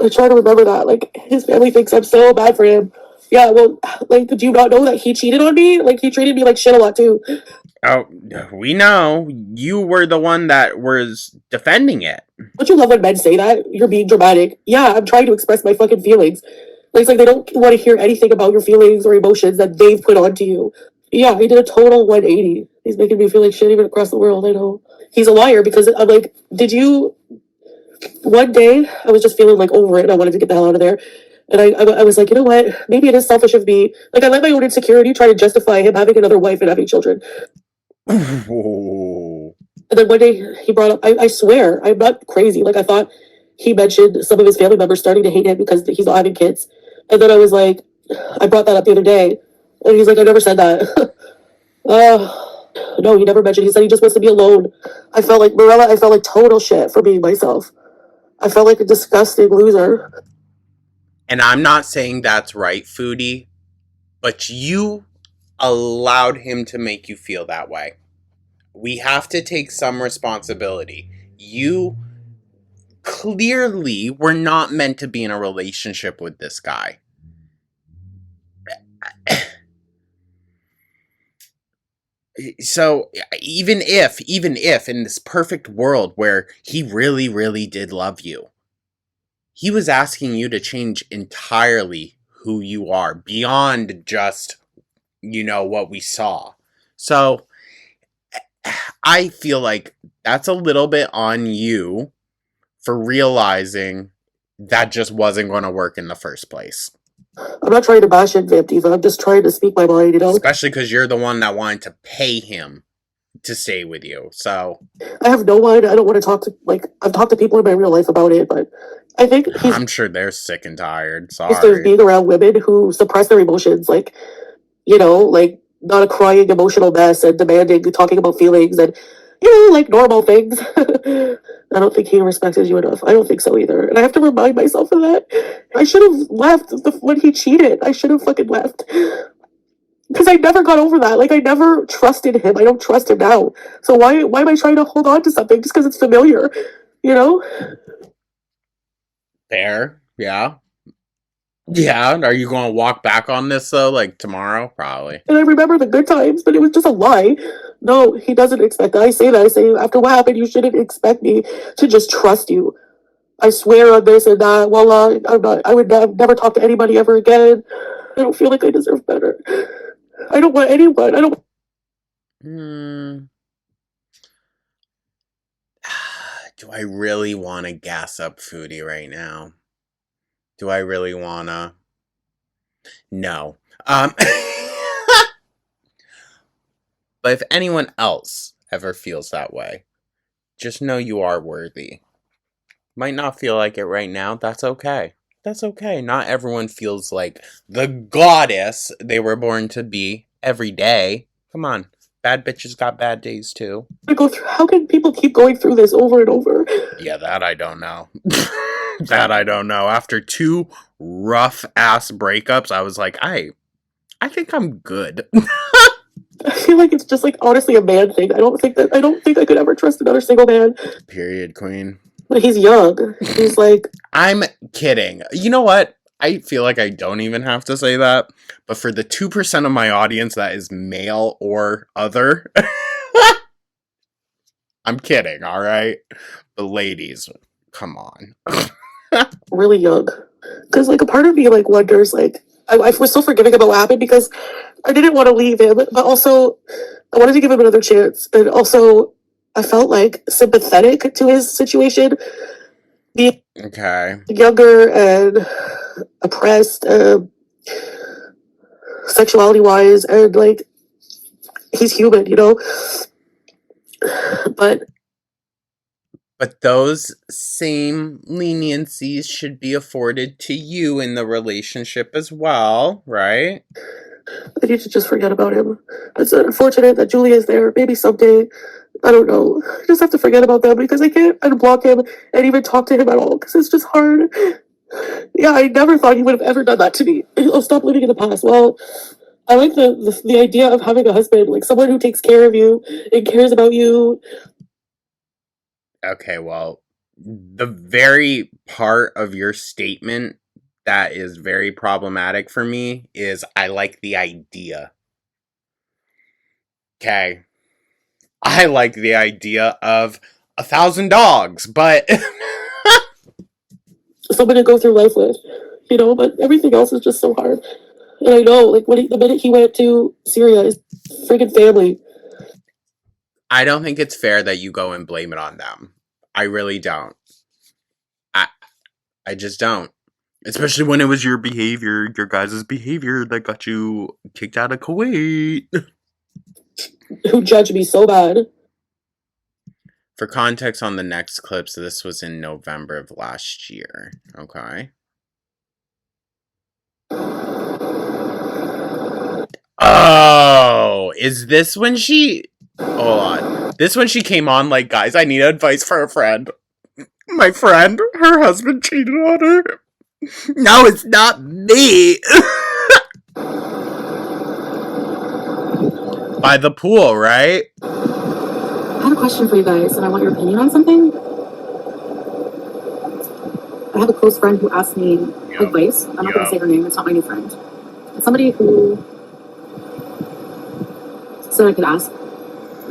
I try to remember that. Like, his family thinks I'm so bad for him. Yeah, well, like, did you not know that he cheated on me? Like, he treated me like shit a lot, too. Oh, we know. You were the one that was defending it. Don't you love when men say that? You're being dramatic. Yeah, I'm trying to express my fucking feelings. Like, it's like they don't want to hear anything about your feelings or emotions that they've put onto you. Yeah, he did a total 180. He's making me feel like shit even across the world. I know. He's a liar because I'm like, one day I was just feeling like over it and I wanted to get the hell out of there. And I was like, you know what? Maybe it is selfish of me. Like, I let my own insecurity try to justify him having another wife and having children. Whoa. And then one day he brought up, I swear, I'm not crazy. Like, I thought he mentioned some of his family members starting to hate him because he's not having kids. And then I was like, I brought that up the other day. And he's like, I never said that. No, he never mentioned. He said he just wants to be alone. I felt like, Morella, I felt like total shit for being myself. I felt like a disgusting loser. And I'm not saying that's right, Foodie, but you allowed him to make you feel that way. We have to take some responsibility. You clearly were not meant to be in a relationship with this guy. So even if in this perfect world where he really, really did love you, he was asking you to change entirely who you are beyond just, what we saw. So I feel like that's a little bit on you for realizing that just wasn't going to work in the first place. I'm not trying to bash in Vamp Diva. I'm just trying to speak my mind, Especially because you're the one that wanted to pay him to stay with you. So I have no one. I don't want to talk to, I've talked to people in my real life about it, but I think I'm sure they're sick and tired. There's Sorry. being around women who suppress their emotions, not a crying emotional mess and demanding, talking about feelings and, normal things. I don't think he respected you enough. I don't think so either. And I have to remind myself of that. I should have left when he cheated. I should have fucking left. Because I never got over that. Like, I never trusted him. I don't trust him now. So why am I trying to hold on to something just because it's familiar? Fair. Yeah. Yeah. Are you going to walk back on this, though? Like, tomorrow? Probably. And I remember the good times, but it was just a lie. No, he doesn't expect that. I say that. I say, after what happened, you shouldn't expect me to just trust you. I swear on this and that. Voila, I would never talk to anybody ever again. I don't feel like I deserve better. I don't want anyone. I don't. Do I really want to gas up Foodie right now? Do I really want to? No. But if anyone else ever feels that way, just know you are worthy. Might not feel like it right now. That's okay. That's okay. Not everyone feels like the goddess they were born to be every day. Come on. Bad bitches got bad days too. How can people keep going through this over and over? Yeah, that I don't know. That I don't know. After 2 rough ass breakups, I was like, I think I'm good. I feel like it's just honestly a man thing. I don't think I could ever trust another single man. Period, queen. But he's young. He's I'm kidding. You know what? I feel like I don't even have to say that. But for the 2% of my audience that is male or other, I'm kidding, alright? The ladies, come on. really young. Because a part of me wonders I was so forgiving about what happened because I didn't want to leave him, but also I wanted to give him another chance. And also I felt sympathetic to his situation. Being younger and oppressed, sexuality wise, and he's human, But those same leniencies should be afforded to you in the relationship as well, right? I need to just forget about him. It's unfortunate that Julie is there. Maybe someday. I don't know. I just have to forget about them because I can't unblock him and even talk to him at all because it's just hard. Yeah, I never thought he would have ever done that to me. Oh, stop living in the past. Well, I like the idea of having a husband, someone who takes care of you and cares about you. Okay, well, the very part of your statement that is very problematic for me is I like the idea. Okay. I like the idea of 1,000 dogs, but someone to go through life with, but everything else is just so hard. And I know, the minute he went to Syria, his freaking family. I don't think it's fair that you go and blame it on them. I really don't. I just don't. Especially when it was your behavior, your guys' behavior that got you kicked out of Kuwait. Who judged me so bad? For context on the next clips, this was in November of last year. Okay. Oh, is this when she... Hold on. This when she came on like, guys, I need advice for a friend. My friend, her husband cheated on her. No, it's not me. By the pool, right? I have a question for you guys, and I want your opinion on something. I have a close friend who asked me advice. I'm not going to say her name. It's not my new friend. It's somebody who said I could ask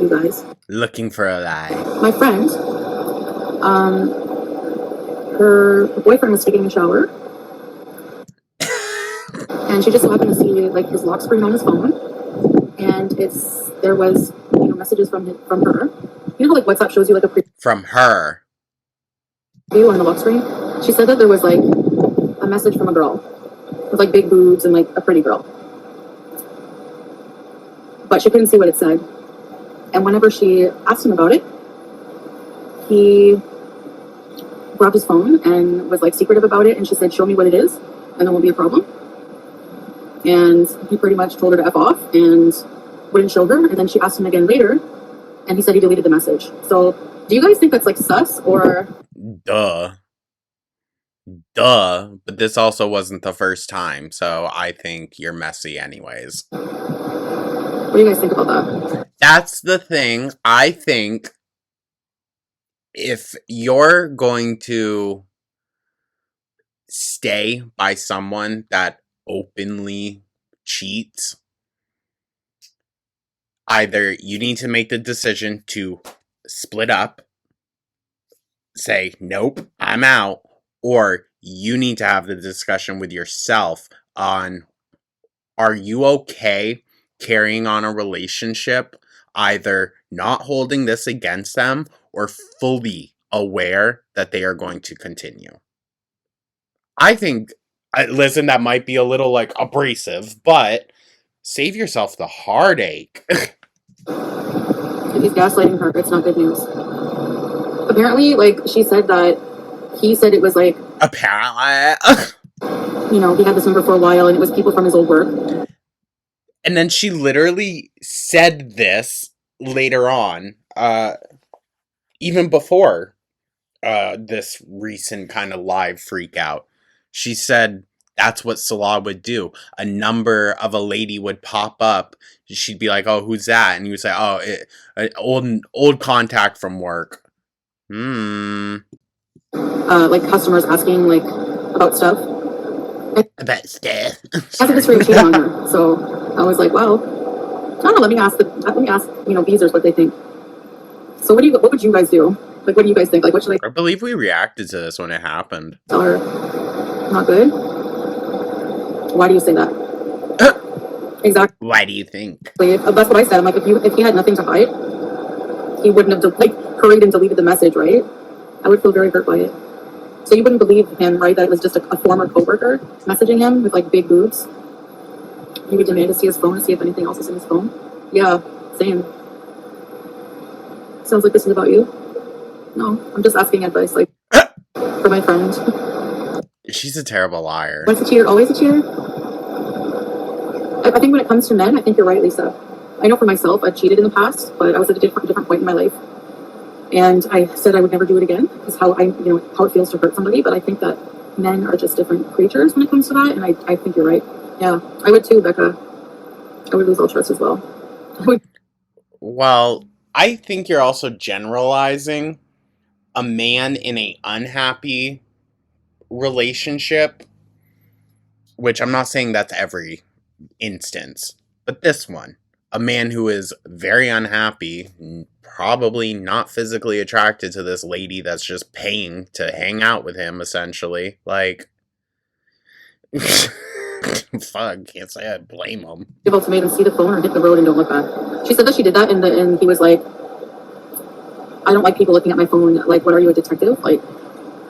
you guys. Looking for a lie. My friend, her boyfriend was taking a shower, and she just happened to see like his lock screen on his phone, and there was messages from her. You know how like WhatsApp shows you like a from her preview on the lock screen? She said that there was like a message from a girl with like big boobs and like a pretty girl, but she couldn't see what it said. And whenever she asked him about it, he grabbed his phone and was like secretive about it, and she said, show me what it is and there won't be a problem. And he pretty much told her to F off and wouldn't show her. And then she asked him again later, and he said he deleted the message. So do you guys think that's like sus or... Duh. But this also wasn't the first time, so I think you're messy anyways. What do you guys think about that? That's the thing. I think if you're going to stay by someone that openly cheats, either you need to make the decision to split up, say, nope, I'm out, or you need to have the discussion with yourself on, are you okay carrying on a relationship, either not holding this against them or fully aware that they are going to continue? I think, listen, that might be a little like abrasive, but save yourself the heartache. If he's gaslighting her, it's not good news. Apparently, like, she said that he said it was like... Apparently. He had this number for a while, and it was people from his old work. And then she literally said this later on, even before this recent kind of live freak out. She said that's what Salah would do. A number of a lady would pop up. She'd be like, oh, who's that? And he would say, oh, an old contact from work. Like customers asking like about stuff. About stuff. Has a history of cheating on her. So I was like, well, I don't know. Let me ask Beezers what they think. So what would you guys do? Like, what do you guys think? Like, what should I believe we reacted to this when it happened. tell her? Not good. Why do you say that? Exactly. Why do you think? That's what I said. I'm like, if he had nothing to hide, he wouldn't have hurried and deleted the message, right? I would feel very hurt by it. So you wouldn't believe him, right? That it was just a former coworker messaging him with like big boobs. He would demand to see his phone to see if anything else is in his phone. Yeah, same. Sounds like this is about you. No, I'm just asking advice, like for my friend. She's a terrible liar. Once a cheater, always a cheater. I think when it comes to men, I think you're right, Lisa. I know for myself, I've cheated in the past, but I was at a different point in my life. And I said I would never do it again because how it feels to hurt somebody. But I think that men are just different creatures when it comes to that. And I think you're right. Yeah, I would too, Becca. I would lose all trust as well. Well, I think you're also generalizing. A man in an unhappy relationship, which I'm not saying that's every instance, but this one. A man who is very unhappy, probably not physically attracted to this lady that's just paying to hang out with him, essentially. Like, fuck, can't say I blame him. Able to make him see the phone or hit the road and don't look back. She said that she did that, and he was like, I don't like people looking at my phone. Like, what are you, a detective? Like,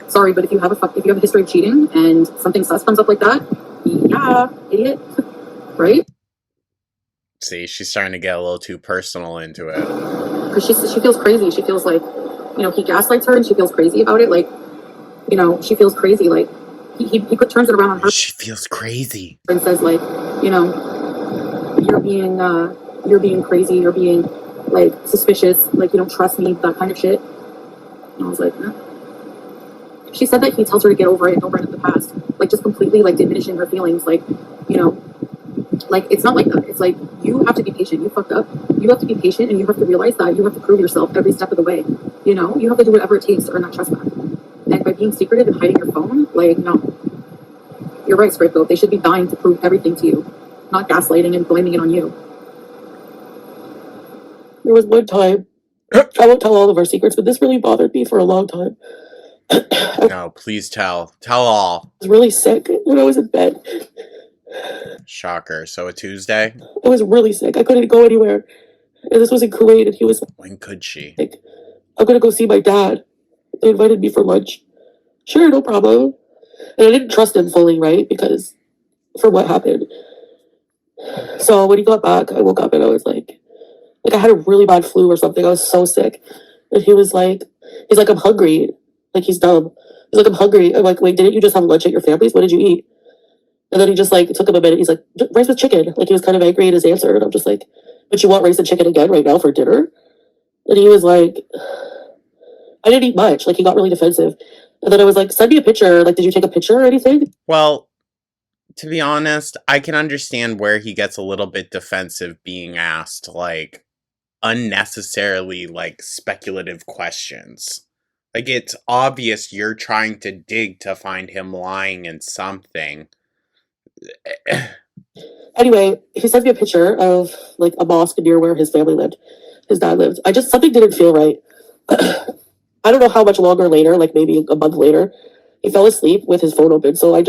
sorry, but if you have a history of cheating and something sus comes up like that, yeah, idiot, right? See, she's starting to get a little too personal into it. Because she feels crazy. She feels like, you know, he gaslights her and she feels crazy about it. Like, you know, she feels crazy. Like, he turns it around on her She feels crazy. and says, like, you know, you're being crazy, you're being, like, suspicious, like, you don't trust me, that kind of shit. And I was like, eh. She said that he tells her to get over it and over it in the past, like, just completely, like, diminishing her feelings, like, you know, like, it's not like that. It's like, you have to be patient. You fucked up. You have to be patient, and you have to realize that you have to prove yourself every step of the way. You know, you have to do whatever it takes to earn that trust back. And by being secretive and hiding your phone, like, no. You're right, Scripto. They should be dying to prove everything to you, not gaslighting and blaming it on you. There was one time, I won't tell all of our secrets, but this really bothered me for a long time. No, please tell. Tell all. I was really sick when I was in bed. Shocker. So a Tuesday? I was really sick. I couldn't go anywhere. And this was in Kuwait, and he was When could she? like, I'm gonna go see my dad. They invited me for lunch. Sure, no problem. And I didn't trust him fully, right? Because for what happened. So when he got back, I woke up and I was like I had a really bad flu or something. I was so sick. And he's like, I'm hungry. Like, he's dumb. He's like, I'm hungry. I'm like, wait, didn't you just have lunch at your family's? What did you eat? And then he just like took him a minute. He's like, rice with chicken. Like, he was kind of angry at his answer. And I'm just like, but you want rice and chicken again right now for dinner? And he was like, I didn't eat much. Like, he got really defensive. And then I was like, send me a picture. Like, did you take a picture or anything? Well, to be honest, I can understand where he gets a little bit defensive being asked, like, unnecessarily, like, speculative questions. Like, it's obvious you're trying to dig to find him lying in something. Anyway, he sent me a picture of, like, a mosque near where his family lived. His dad lived. Something didn't feel right. I don't know how much longer later, like maybe a month later, he fell asleep with his phone open. So I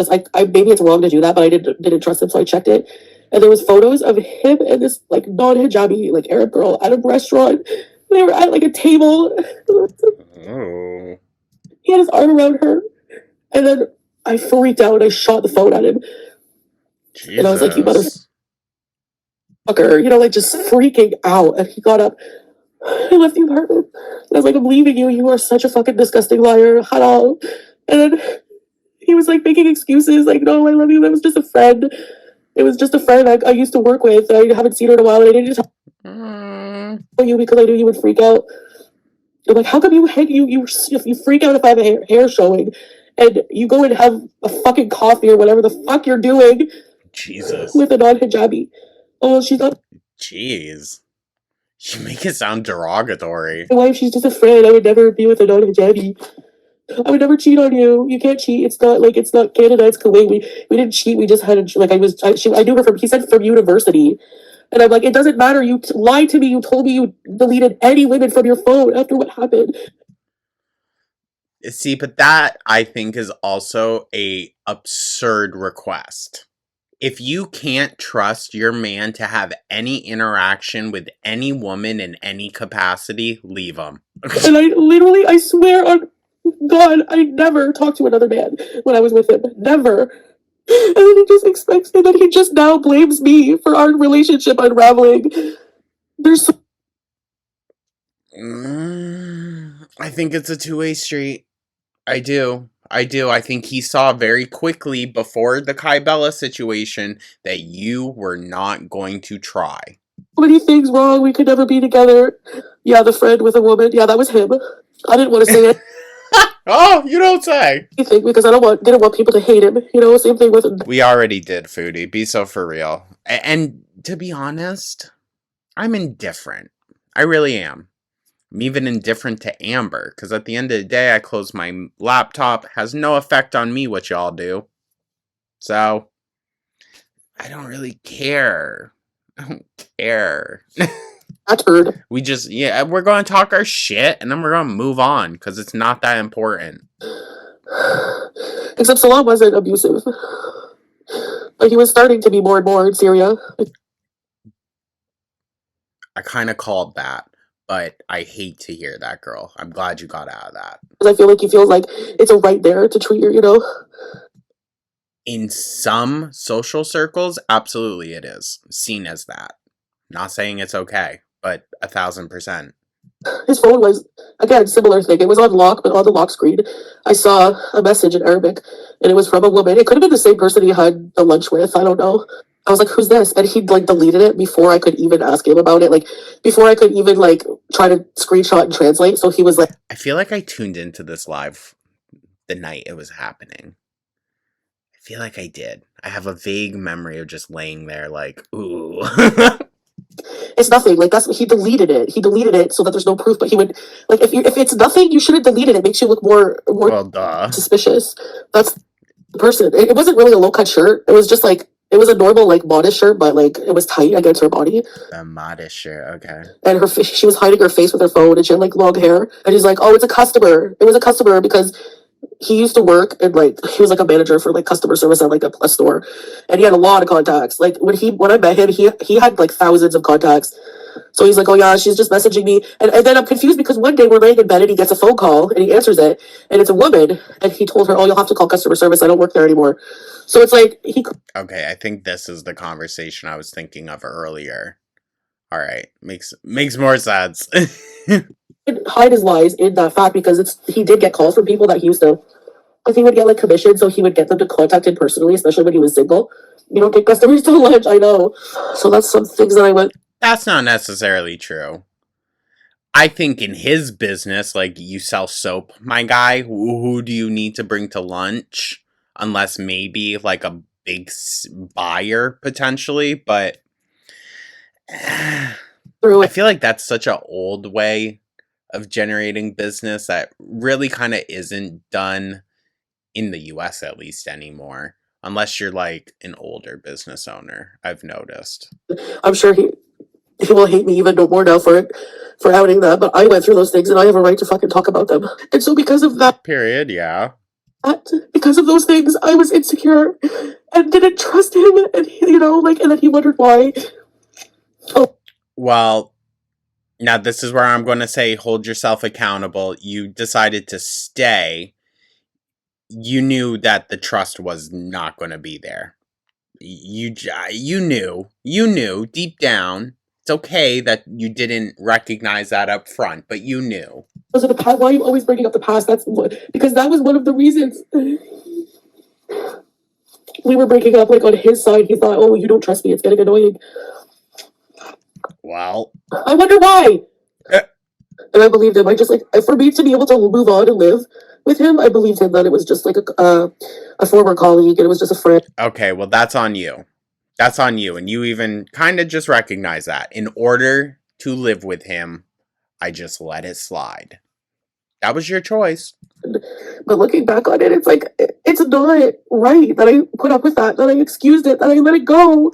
maybe it's wrong to do that, but I didn't trust him, so I checked it. And there was photos of him and this, like, non-hijabi, like, Arab girl at a restaurant. They were at, like, a table. Oh. He had his arm around her. And then I freaked out and I shot the phone at him. Jesus. And I was like, you motherfucker. You know, like, just freaking out. And he got up. I left the apartment. And I was like, I'm leaving you. You are such a fucking disgusting liar. Haram. And then he was, like, making excuses. Like, no, I love you. That was just a friend. It was just a friend I used to work with. I haven't seen her in a while, and I didn't tell you because I knew you would freak out. I'm like, how come you freak out if I have hair showing, and you go and have a fucking coffee or whatever the fuck you're doing? Jesus. With a non-hijabi. Oh, she's not. Jeez. You make it sound derogatory. My wife, she's just a friend. I would never be with a non-hijabi. I would never cheat on you. You can't cheat. It's not Canada. It's Kuwait. We didn't cheat. We just had I knew her he said from university. And I'm like, it doesn't matter. You lied to me. You told me you deleted any women from your phone after what happened. See, but that, I think, is also a absurd request. If you can't trust your man to have any interaction with any woman in any capacity, leave him. And I swear on God, I never talked to another man when I was with him. Never. And then he just now blames me for our relationship unraveling. There's I think it's a two-way street. I do. I think he saw very quickly before the Kai Bella situation that you were not going to try. So many things wrong. We could never be together. Yeah, the friend with a woman. Yeah, that was him. I didn't want to say it. Oh, you don't say. Because I didn't want people to hate him. You know, same thing with. We already did, Foodie. Be so for real. And to be honest, I'm indifferent. I really am. I'm even indifferent to Amber, because at the end of the day, I close my laptop. Has no effect on me what y'all do. So, I don't really care. I don't care. That's heard. We're going to talk our shit, and then we're going to move on, because it's not that important. Except Salah wasn't abusive. But he was starting to be more and more in Syria. I kind of called that. but I hate to hear that, girl. I'm glad you got out of that. Because I feel like he feels like it's a right there to treat her, you know? In some social circles, absolutely it is seen as that. Not saying it's okay, but 1,000%. His phone was, again, similar thing. It was on lock, but on the lock screen, I saw a message in Arabic, and it was from a woman. It could have been the same person he had the lunch with. I don't know. I was like, who's this? And he like deleted it before I could even ask him about it. Like, before I could even like try to screenshot and translate. So he was like, I feel like I tuned into this live the night it was happening. I feel like I did. I have a vague memory of just laying there like, ooh. it's nothing. Like that's he deleted it. He deleted it so that there's no proof. But he would like if it's nothing, you shouldn't delete it. It makes you look more Well, duh. suspicious. That's the person. It wasn't really a low cut shirt. It was just like it was a normal like modest shirt, but like it was tight against her body. A modest shirt, okay. And her she was hiding her face with her phone, and she had like long hair. And he's like, "Oh, it's a customer. It was a customer because." He used to work and like he was like a manager for like customer service at like a store, and he had a lot of contacts. Like when I met him, he had like thousands of contacts. So he's like, oh yeah, she's just messaging me, and then I'm confused because one day we're laying in bed and he gets a phone call and he answers it, and it's a woman, and he told her, oh, you'll have to call customer service. I don't work there anymore. So it's like Okay, I think this is the conversation I was thinking of earlier. All right, makes more sense. hide his lies in that fact because he did get calls from people that he used to. I think he would get like commission, so he would get them to contact him personally, especially when he was single. You don't take customers to lunch, I know. So that's some things that I went. That's not necessarily true. I think in his business, like you sell soap, my guy, who do you need to bring to lunch? Unless maybe like a big buyer potentially, but I feel like that's such an old way of generating business that really kind of isn't done in the US at least anymore. Unless you're like an older business owner, I've noticed. I'm sure he will hate me even no more now for outing that, but I went through those things and I have a right to fucking talk about them. And so because of that period, yeah. Because of those things, I was insecure and didn't trust him, and you know, like, and then he wondered why. Oh. Well, now this is where I'm going to say hold yourself accountable. You decided to stay. You knew that the trust was not going to be there. You knew deep down. It's okay that you didn't recognize that up front, but you knew. Why are you always bringing up the past? Because that was one of the reasons we were breaking up. Like on his side, he thought, "Oh, you don't trust me. It's getting annoying." Well, I wonder why. And I believed him. I just like for me to be able to move on and live with him, I believed him that it was just like a former colleague and it was just a friend. Okay, well that's on you. That's on you, and you even kind of just recognize that. In order to live with him, I just let it slide. That was your choice. But looking back on it, it's like, it's not right that I put up with that I excused it, that I let it go.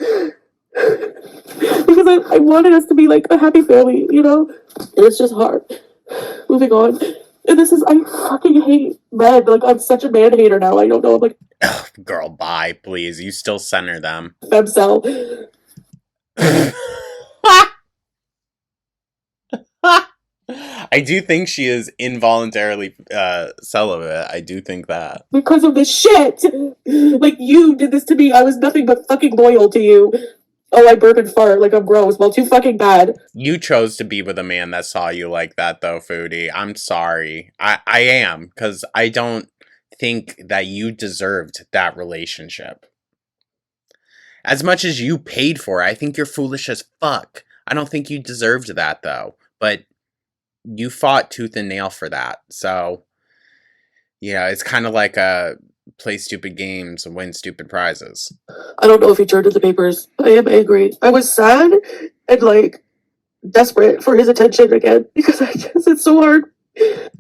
Because I wanted us to be like a happy family, you know? And it's just hard. Moving on. And I fucking hate men. Like, I'm such a man hater now. I don't know. I'm like, ugh, girl, bye, please. You still center them. Femcel. I do think she is involuntarily celibate. I do think that. Because of this shit. Like, you did this to me. I was nothing but fucking loyal to you. Oh, I burp and fart like I'm gross. Well, too fucking bad. You chose to be with a man that saw you like that, though, Foodie. I'm sorry. I am, because I don't think that you deserved that relationship. As much as you paid for it, I think you're foolish as fuck. I don't think you deserved that, though. But you fought tooth and nail for that. So, yeah, it's kind of like play stupid games and win stupid prizes. I don't know if he turned in the papers. I am angry. I was sad and like desperate for his attention again because it's so hard.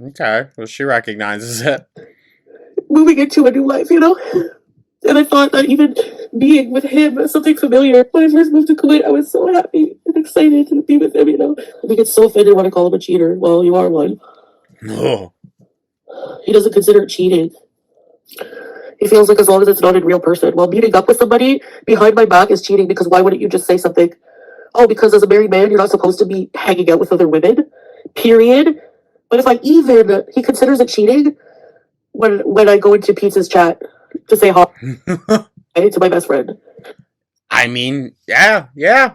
Okay, well, she recognizes it. Moving into a new life, you know? And I thought that even being with him was something familiar. When I first moved to Kuwait, I was so happy and excited to be with him, you know? I think it's so offended when I call him a cheater. Well, you are one. No. He doesn't consider it cheating. He feels like as long as it's not a real person. Well, meeting up with somebody behind my back is cheating because why wouldn't you just say something? Oh, because as a married man, you're not supposed to be hanging out with other women? period. But if I even, he considers it cheating when I go into Pizza's chat to say hi to my best friend. I mean, yeah.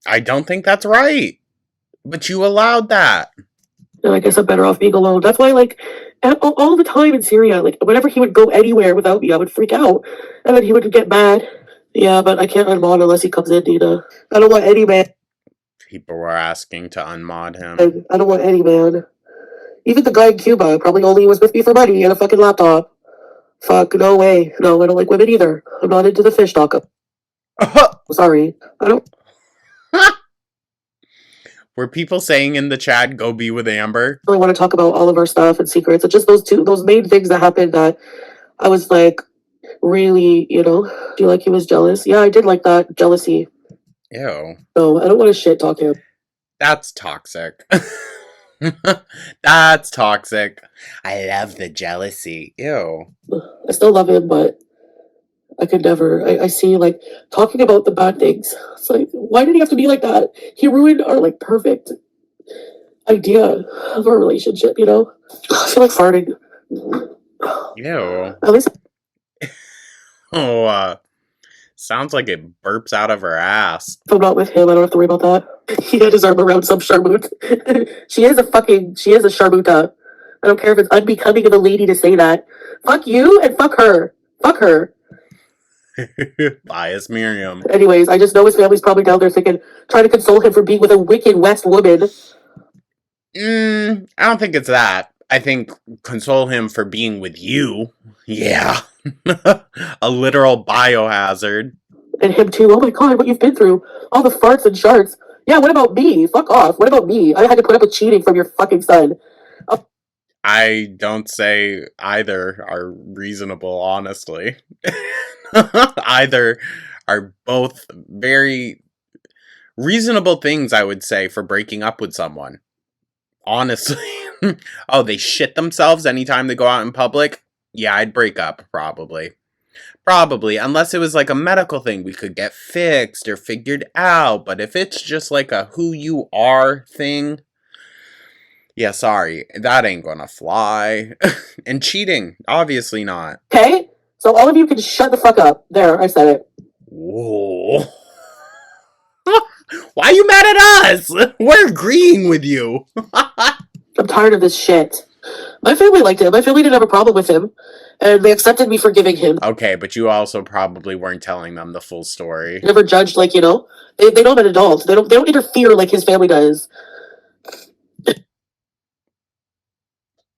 I don't think that's right. But you allowed that. And I guess I'm better off being alone. That's why, like, all the time in Syria, like, whenever he would go anywhere without me, I would freak out. And then he would get mad. Yeah, but I can't unmod unless he comes in, Nina. I don't want any man. People were asking to unmod him. I don't want any man. Even the guy in Cuba probably only was with me for money and a fucking laptop. Fuck, no way. No, I don't like women either. I'm not into the fish talk. Sorry. I don't. Were people saying in the chat, go be with Amber? really want to talk about all of our stuff and secrets. It's just those main things that happened that I was like, really, do you like he was jealous? Yeah, I did like that jealousy. Ew. No, I don't want to shit talk him. That's toxic. That's toxic. I love the jealousy. Ew. I still love him, but I could never. I see, like, talking about the bad things. It's like, why did he have to be like that? He ruined our, like, perfect idea of our relationship, I feel like farting. Ew. At least Sounds like it burps out of her ass. if I'm not with him, I don't have to worry about that. He had his arm around some sharmoot. She is a sharmuta. I don't care if it's unbecoming of a lady to say that. Fuck you and fuck her. Fuck her. Bias Miriam. Anyways, I just know his family's probably down there trying to console him for being with a wicked West woman. I don't think it's that. I think console him for being with you. Yeah. A literal biohazard. And him too. Oh my god, what you've been through. All the farts and sharts. Yeah, what about me? Fuck off. What about me? I had to put up with cheating from your fucking son. I don't say either are reasonable, honestly. Either are both very reasonable things, I would say, for breaking up with someone. Honestly. Oh, they shit themselves anytime they go out in public? Yeah, I'd break up, probably. Probably, unless it was like a medical thing we could get fixed or figured out. But if it's just like a who you are thing, yeah, sorry, that ain't gonna fly. And cheating, obviously not. Okay? So all of you can shut the fuck up. There, I said it. Whoa. Why are you mad at us? We're agreeing with you. I'm tired of this shit. My family liked him. My family didn't have a problem with him. And they accepted me forgiving him. Okay, but you also probably weren't telling them the full story. Never judged, like, they know I'm an adult. They don't interfere like his family does.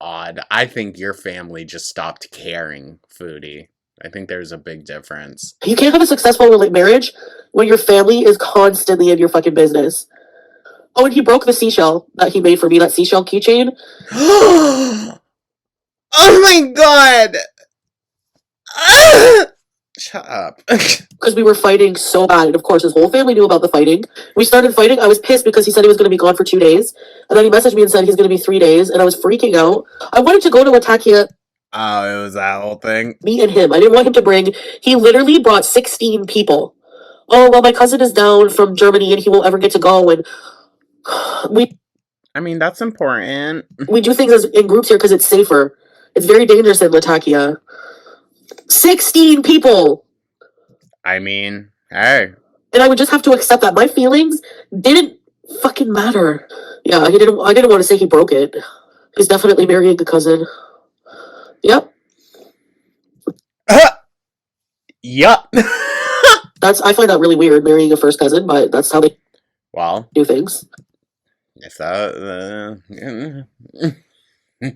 Odd. I think your family just stopped caring, Foodie. I think there's a big difference. You can't have a successful marriage when your family is constantly in your fucking business. Oh, and he broke the seashell that he made for me, that seashell keychain. Oh my god! Shut up. Because we were fighting so bad. And of course, his whole family knew about the fighting. We started fighting. I was pissed because he said he was going to be gone for 2 days. And then he messaged me and said he's going to be 3 days. And I was freaking out. I wanted to go to Latakia. Oh, it was that whole thing? Me and him. I didn't want him to bring. He literally brought 16 people. Oh, well, my cousin is down from Germany and he won't ever get to go. And I mean, that's important. we do things in groups here because it's safer. It's very dangerous in Latakia. 16 people! I mean, hey. And I would just have to accept that. My feelings didn't fucking matter. Yeah, I didn't want to say he broke it. He's definitely marrying a cousin. Yep. Yup. I find that really weird, marrying a first cousin, but that's how they do things. If that,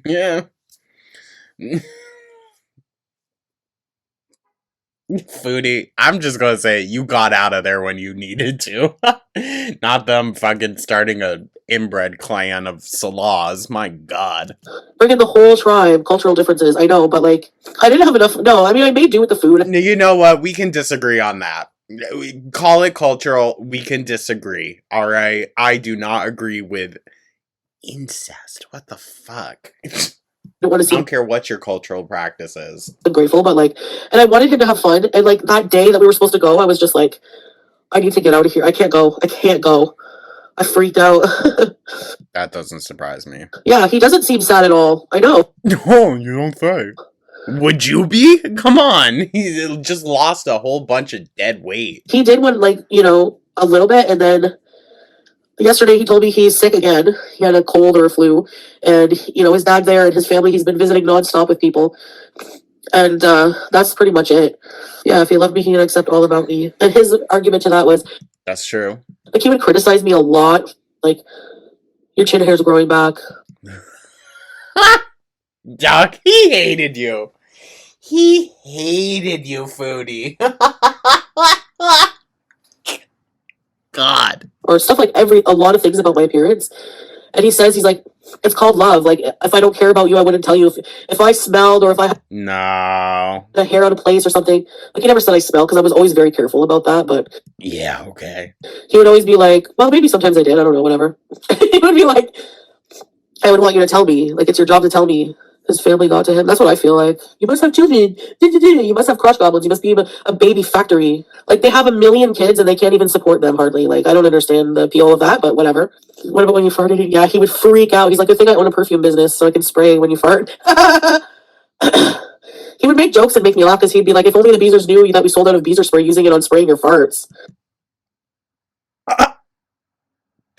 yeah. Foodie, I'm just gonna say you got out of there when you needed to. Not them fucking starting a inbred clan of Salahs. My god. Bring in the whole tribe, cultural differences, I know, but like, I didn't have enough. No, I mean, I made do with the food. You know what? We can disagree on that. Call it cultural. We can disagree. Alright? I do not agree with incest. What the fuck? I don't care what your cultural practice is. I'm grateful, but like, and I wanted him to have fun. And like that day that we were supposed to go, I was just like, I need to get out of here. I can't go. I freaked out. That doesn't surprise me. Yeah, he doesn't seem sad at all. I know. No, you don't say. Would you be? Come on. He just lost a whole bunch of dead weight. He did one, like, a little bit, and then yesterday he told me he's sick again. He had a cold or a flu, and, his dad there and his family, he's been visiting nonstop with people. And that's pretty much it. Yeah, if he loved me, he would accept all about me. And his argument to that was, That's true. like, he would criticize me a lot. Like, your chin hair's growing back. Doc, he hated you. He hated you, Foodie. God. Or stuff like a lot of things about my appearance. And he says, he's like, it's called love. Like, if I don't care about you, I wouldn't tell you. If I smelled or if I had No. the hair out of place or something. Like, he never said I smell because I was always very careful about that. But Yeah, okay. he would always be like, well, maybe sometimes I did. I don't know, whatever. He would be like, I would want you to tell me. Like, it's your job to tell me. His family got to him. That's what I feel like. You must have children. You must have crotch goblins. You must be a baby factory. Like, they have 1 million kids and they can't even support them hardly. Like, I don't understand the appeal of that, but whatever. What about when you farted? Yeah, he would freak out. He's like, good thing I own a perfume business so I can spray when you fart. He would make jokes and make me laugh because he'd be like, if only the Beezers knew that we sold out of Beezer spray using it on spraying your farts.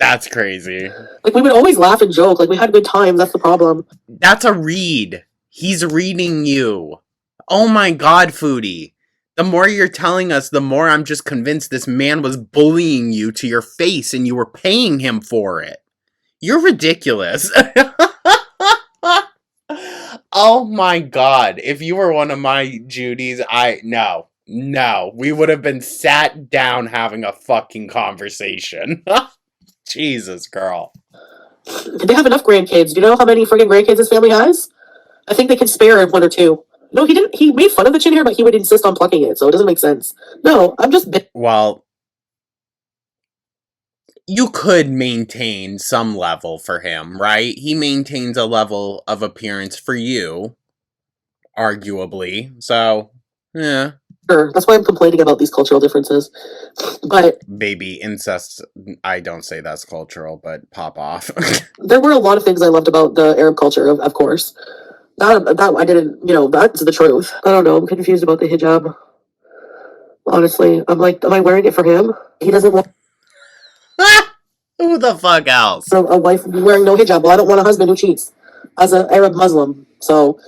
That's crazy. Like, we would always laugh and joke. Like, we had good times. That's the problem. That's a read. He's reading you. Oh my god, Foodie. The more you're telling us, the more I'm just convinced this man was bullying you to your face and you were paying him for it. You're ridiculous. Oh my god. If you were one of my Judies, no. We would have been sat down having a fucking conversation. Jesus, girl. They have enough grandkids. Do you know how many friggin' grandkids his family has? I think they can spare 1 or 2. No, he didn't. He made fun of the chin hair, but he would insist on plucking it, so it doesn't make sense. No, I'm just... Well, you could maintain some level for him, right? He maintains a level of appearance for you, arguably. So, yeah. Sure. That's why I'm complaining about these cultural differences. But Baby, incest, I don't say that's cultural, but pop off. there were a lot of things I loved about the Arab culture, of course. That I didn't, that's the truth. I don't know. I'm confused about the hijab. Honestly, I'm like, am I wearing it for him? He doesn't want Who the fuck else? a wife wearing no hijab. Well, I don't want a husband who cheats as an Arab Muslim. So,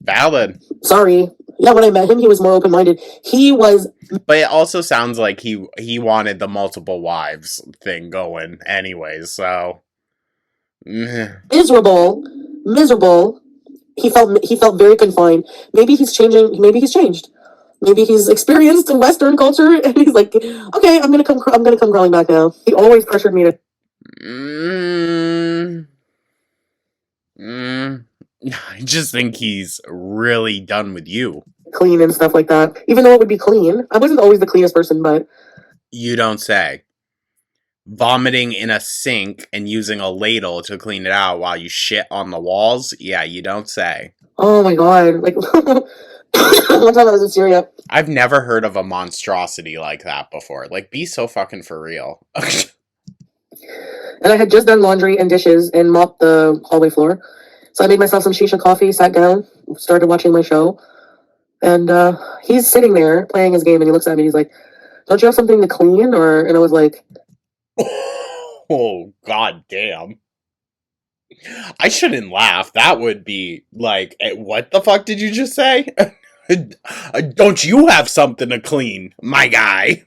Valid. sorry. Yeah, when I met him, he was more open-minded. He was... But it also sounds like he wanted the multiple wives thing going anyways, so... miserable. He felt very confined. Maybe he's changing. Maybe he's changed. Maybe he's experienced Western culture, and he's like, okay, I'm gonna come crawling back now. He always pressured me to... I just think he's really done with you. Clean and stuff like that. Even though it would be clean. I wasn't always the cleanest person, but... You don't say. Vomiting in a sink and using a ladle to clean it out while you shit on the walls? Yeah, you don't say. Oh my god. Like, one time I was in Syria. I've never heard of a monstrosity like that before. Like, be so fucking for real. And I had just done laundry and dishes and mopped the hallway floor. So I made myself some shisha coffee, sat down, started watching my show. And he's sitting there playing his game and he looks at me and he's like, don't you have something to clean? And I was like... Oh, god damn. I shouldn't laugh. That would be like, what the fuck did you just say? Don't you have something to clean, my guy?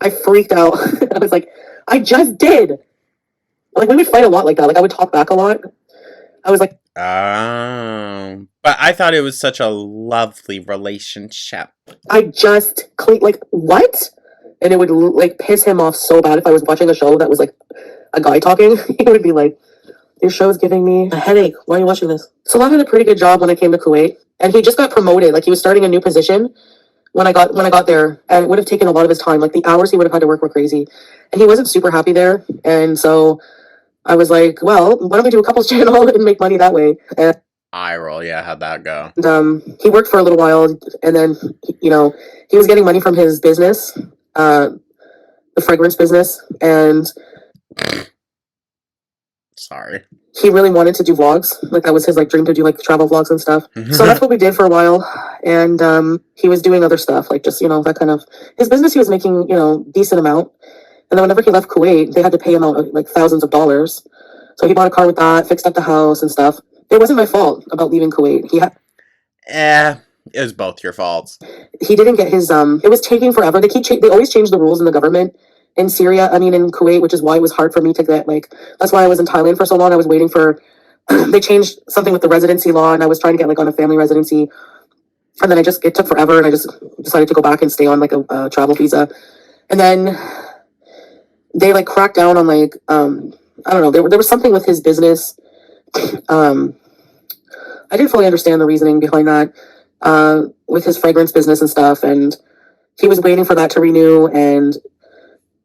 I freaked out. I was like, I just did. Like, we would fight a lot like that. Like, I would talk back a lot. I was like... Oh. But I thought it was such a lovely relationship. I just cleaned... Like, what? And it would, like, piss him off so bad if I was watching a show that was, like, a guy talking. He would be like, your show's giving me a headache. Why are you watching this? Salah had a pretty good job when I came to Kuwait. And he just got promoted. Like, he was starting a new position when I got there. And it would have taken a lot of his time. Like, the hours he would have had to work were crazy. And he wasn't super happy there. And so I was like, well, why don't we do a couples channel and make money that way? And Eye roll, yeah, how'd that go? he worked for a little while. And then, he was getting money from his business, the fragrance business. And Sorry. He really wanted to do vlogs. Like that was his like dream to do like travel vlogs and stuff. So that's what we did for a while. And he was doing other stuff, like just, that kind of his business he was making, decent amount. And then whenever he left Kuwait, they had to pay him out like thousands of dollars. So he bought a car with that, fixed up the house and stuff. It wasn't my fault about leaving Kuwait. It was both your faults. He didn't get his it was taking forever. They always change the rules in the government in Syria, in Kuwait, which is why it was hard for me to get that's why I was in Thailand for so long. I was waiting for they changed something with the residency law and I was trying to get like on a family residency. And then it took forever and I just decided to go back and stay on like a travel visa. And then they like cracked down on like I don't know, there was something with his business. I didn't fully understand the reasoning behind that with his fragrance business and stuff, and he was waiting for that to renew, and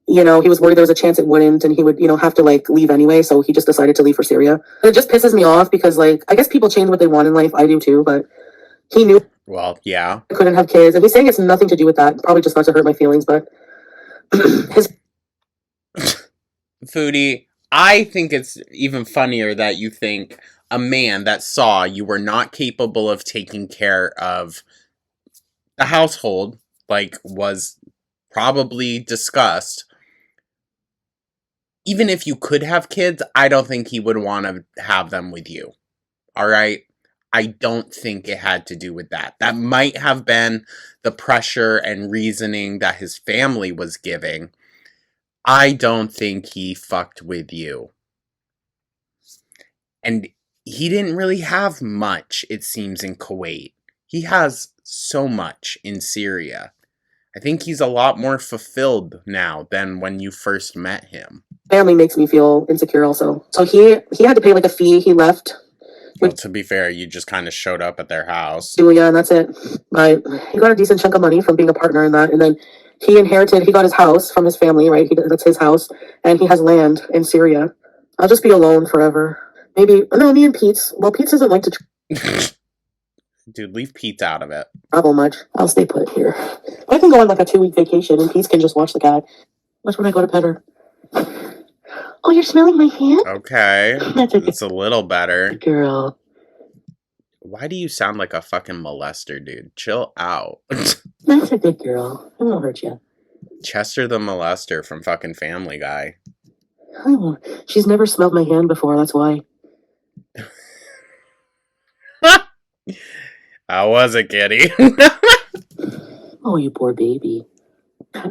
he was worried there was a chance it wouldn't, and he would have to like leave anyway, so he just decided to leave for Syria. And it just pisses me off because like I guess people change what they want in life. I do too, but he knew. Well, yeah. I couldn't have kids, and he's saying it's nothing to do with that. Probably just not to hurt my feelings, but his Foodie, I think it's even funnier that you think a man that saw you were not capable of taking care of the household, like was probably discussed. Even if you could have kids, I don't think he would want to have them with you. All right? I don't think it had to do with that. That might have been the pressure and reasoning that his family was giving. I don't think he fucked with you. And he didn't really have much, it seems, in Kuwait. He has so much in Syria. I think he's a lot more fulfilled now than when you first met him. Family makes me feel insecure also. So he had to pay like a fee. He left. Well, to be fair, you just kind of showed up at their house. Yeah, and that's it. But he got a decent chunk of money from being a partner in that. And then he got his house from his family, right? That's his house. And he has land in Syria. I'll just be alone forever. Maybe, no, me and Pete's. Well, Pete doesn't like to Dude, leave Pete out of it. travel much. I'll stay put here. I can go on like a 2-week vacation and Pete can just watch the cat. Watch when I go to pet her. Oh, you're smelling my hand? Okay. That's okay. It's a little better. Girl. Why do you sound like a fucking molester, dude? Chill out. That's a good girl. I won't hurt you. Chester the molester from fucking Family Guy. I won't. She's never smelled my hand before, that's why. How was it, kitty? Oh, you poor baby.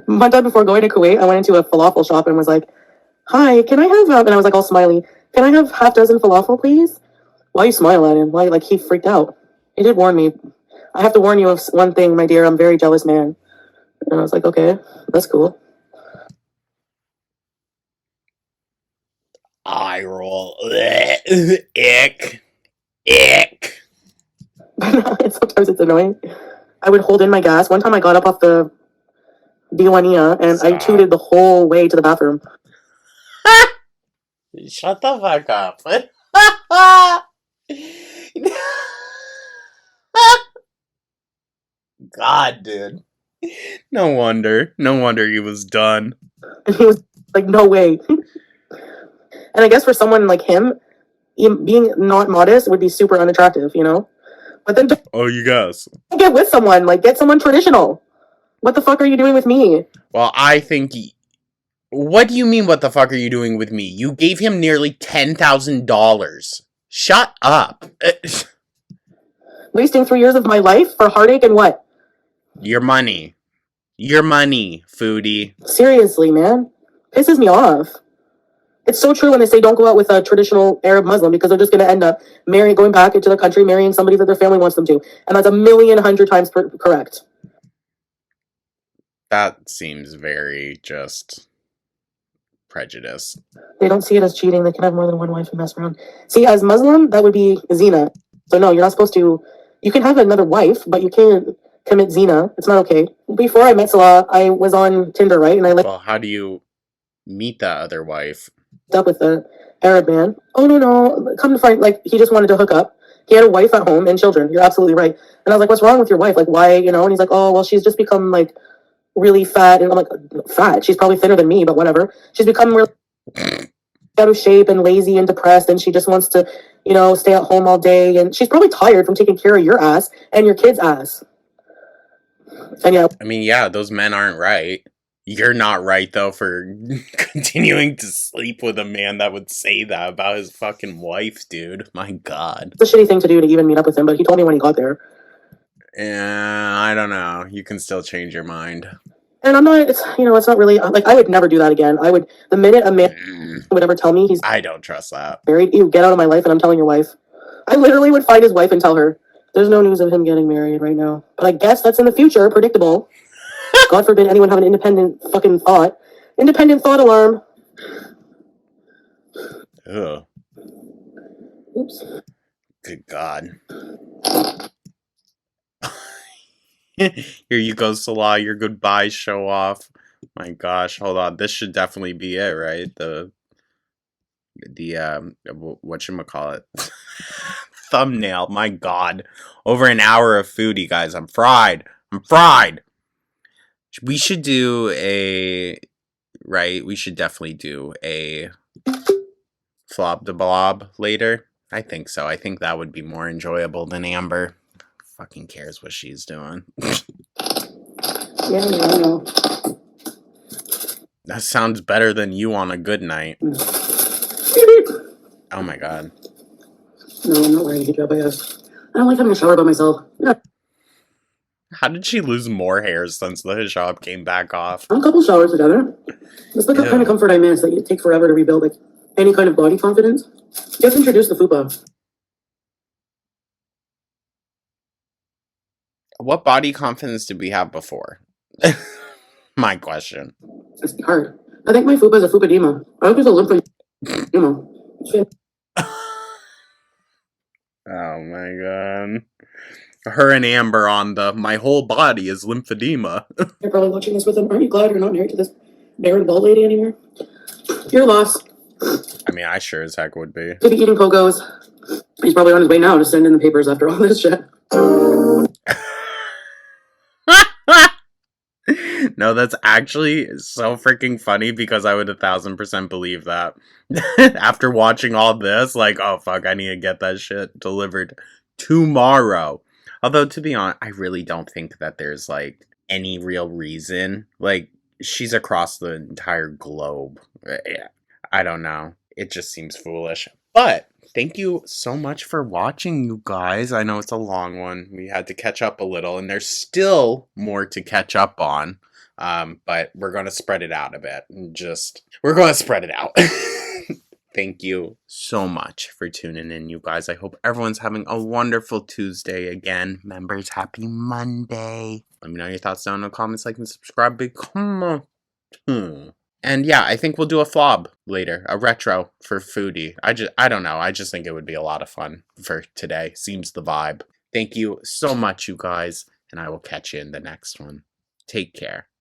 One time before going to Kuwait, I went into a falafel shop and was like, hi, can I have, and I was like all smiley, can I have half dozen falafel, please? Why you smile at him? Why, like, he freaked out. He did warn me. I have to warn you of one thing, my dear, I'm a very jealous man. And I was like, okay, that's cool. Eye roll. Ick. Ick. Sometimes it's annoying. I would hold in my gas. One time I got up off the Diwania and I tooted the whole way to the bathroom. Shut the fuck up. God, dude. No wonder he was done. And he was like, no way. And I guess for someone like him, being not modest would be super unattractive, But then Oh, you guys. get with someone, like get someone traditional. What the fuck are you doing with me? Well, I think... What do you mean, what the fuck are you doing with me? You gave him nearly $10,000. Shut up. Wasting 3 years of my life for heartache and what? Your money. Your money, Foodie. Seriously, man. Pisses me off. It's so true when they say don't go out with a traditional Arab Muslim because they're just going to end up going back into the country, marrying somebody that their family wants them to. And that's 1,100,000 times correct. That seems very just prejudice. They don't see it as cheating. They can have more than one wife and mess around. See, as Muslim, that would be zina. So no, you're not supposed to. You can have another wife, but you can't commit zina. It's not okay. Before I met Salah, I was on Tinder, right? And I Well, how do you meet that other wife? Up with the Arab man. Oh no, come to find, like, he just wanted to hook up. He had a wife at home and children. You're absolutely right. And I was like, what's wrong with your wife? Like, why, And he's like, oh, well, she's just become like really fat. And I'm like, fat? She's probably thinner than me, but whatever. She's become really out of shape and lazy and depressed, and she just wants to, you know, stay at home all day, and she's probably tired from taking care of your ass and your kid's ass. And yeah, I mean, yeah, those men aren't right. You're not right, though, for continuing to sleep with a man that would say that about his fucking wife, dude. My God. it's a shitty thing to do to even meet up with him, but he told me when he got there. Yeah, I don't know. You can still change your mind. And I'm not, it's, you know, it's not really, like, I would never do that again. I would, the minute a man would ever tell me he's I don't trust that. married, you get out of my life, and I'm telling your wife. I literally would find his wife and tell her, there's no news of him getting married right now. But I guess that's in the future, predictable. God forbid anyone have an independent fucking thought. Independent thought alarm. Ugh. Oops. Good God. Here you go, Salah. Your goodbye show off. My gosh, hold on. This should definitely be it, right? The whatchamacallit? Thumbnail. My God. Over an hour of foodie, guys. I'm fried. I'm fried. We should do a... Right? We should definitely do a Flop the Blob later. I think so. I think that would be more enjoyable than Amber. Fucking cares what she's doing. Yeah, I know. That sounds better than you on a good night. Oh my God. No, I'm not wearing a hijab, I guess. I don't like having a shower by myself. Yeah. How did she lose more hair since the hijab came back off? A couple showers together. It's the kind of comfort I miss that you take forever to rebuild, like any kind of body confidence. Just introduce the fupa. What body confidence did we have before? My question. It's hard. I think my fupa is a fupadema. I hope it's a lymphedema. Oh my God. Her and Amber on the my whole body is lymphedema. You're probably watching this with him. Aren't you glad you're not married to this barren bald lady anymore? Your loss. I mean, I sure as heck would be. He'll be eating pogos. He's probably on his way now to send in the papers after all this shit. No, that's actually so freaking funny because I would 1000% believe that. After watching all this, like, oh fuck, I need to get that shit delivered tomorrow. Although, to be honest, I really don't think that there's, like, any real reason. Like, she's across the entire globe. I don't know. It just seems foolish. But thank you so much for watching, you guys. I know it's a long one. We had to catch up a little, and there's still more to catch up on. But we're going to spread it out a bit. We're going to spread it out. Thank you so much for tuning in, you guys. I hope everyone's having a wonderful Tuesday again. Members, happy Monday. Let me know your thoughts down in the comments, like and subscribe. Big come on. And yeah, I think we'll do a flob later, a retro for Foodie. I don't know. I just think it would be a lot of fun for today. Seems the vibe. Thank you so much, you guys, and I will catch you in the next one. Take care.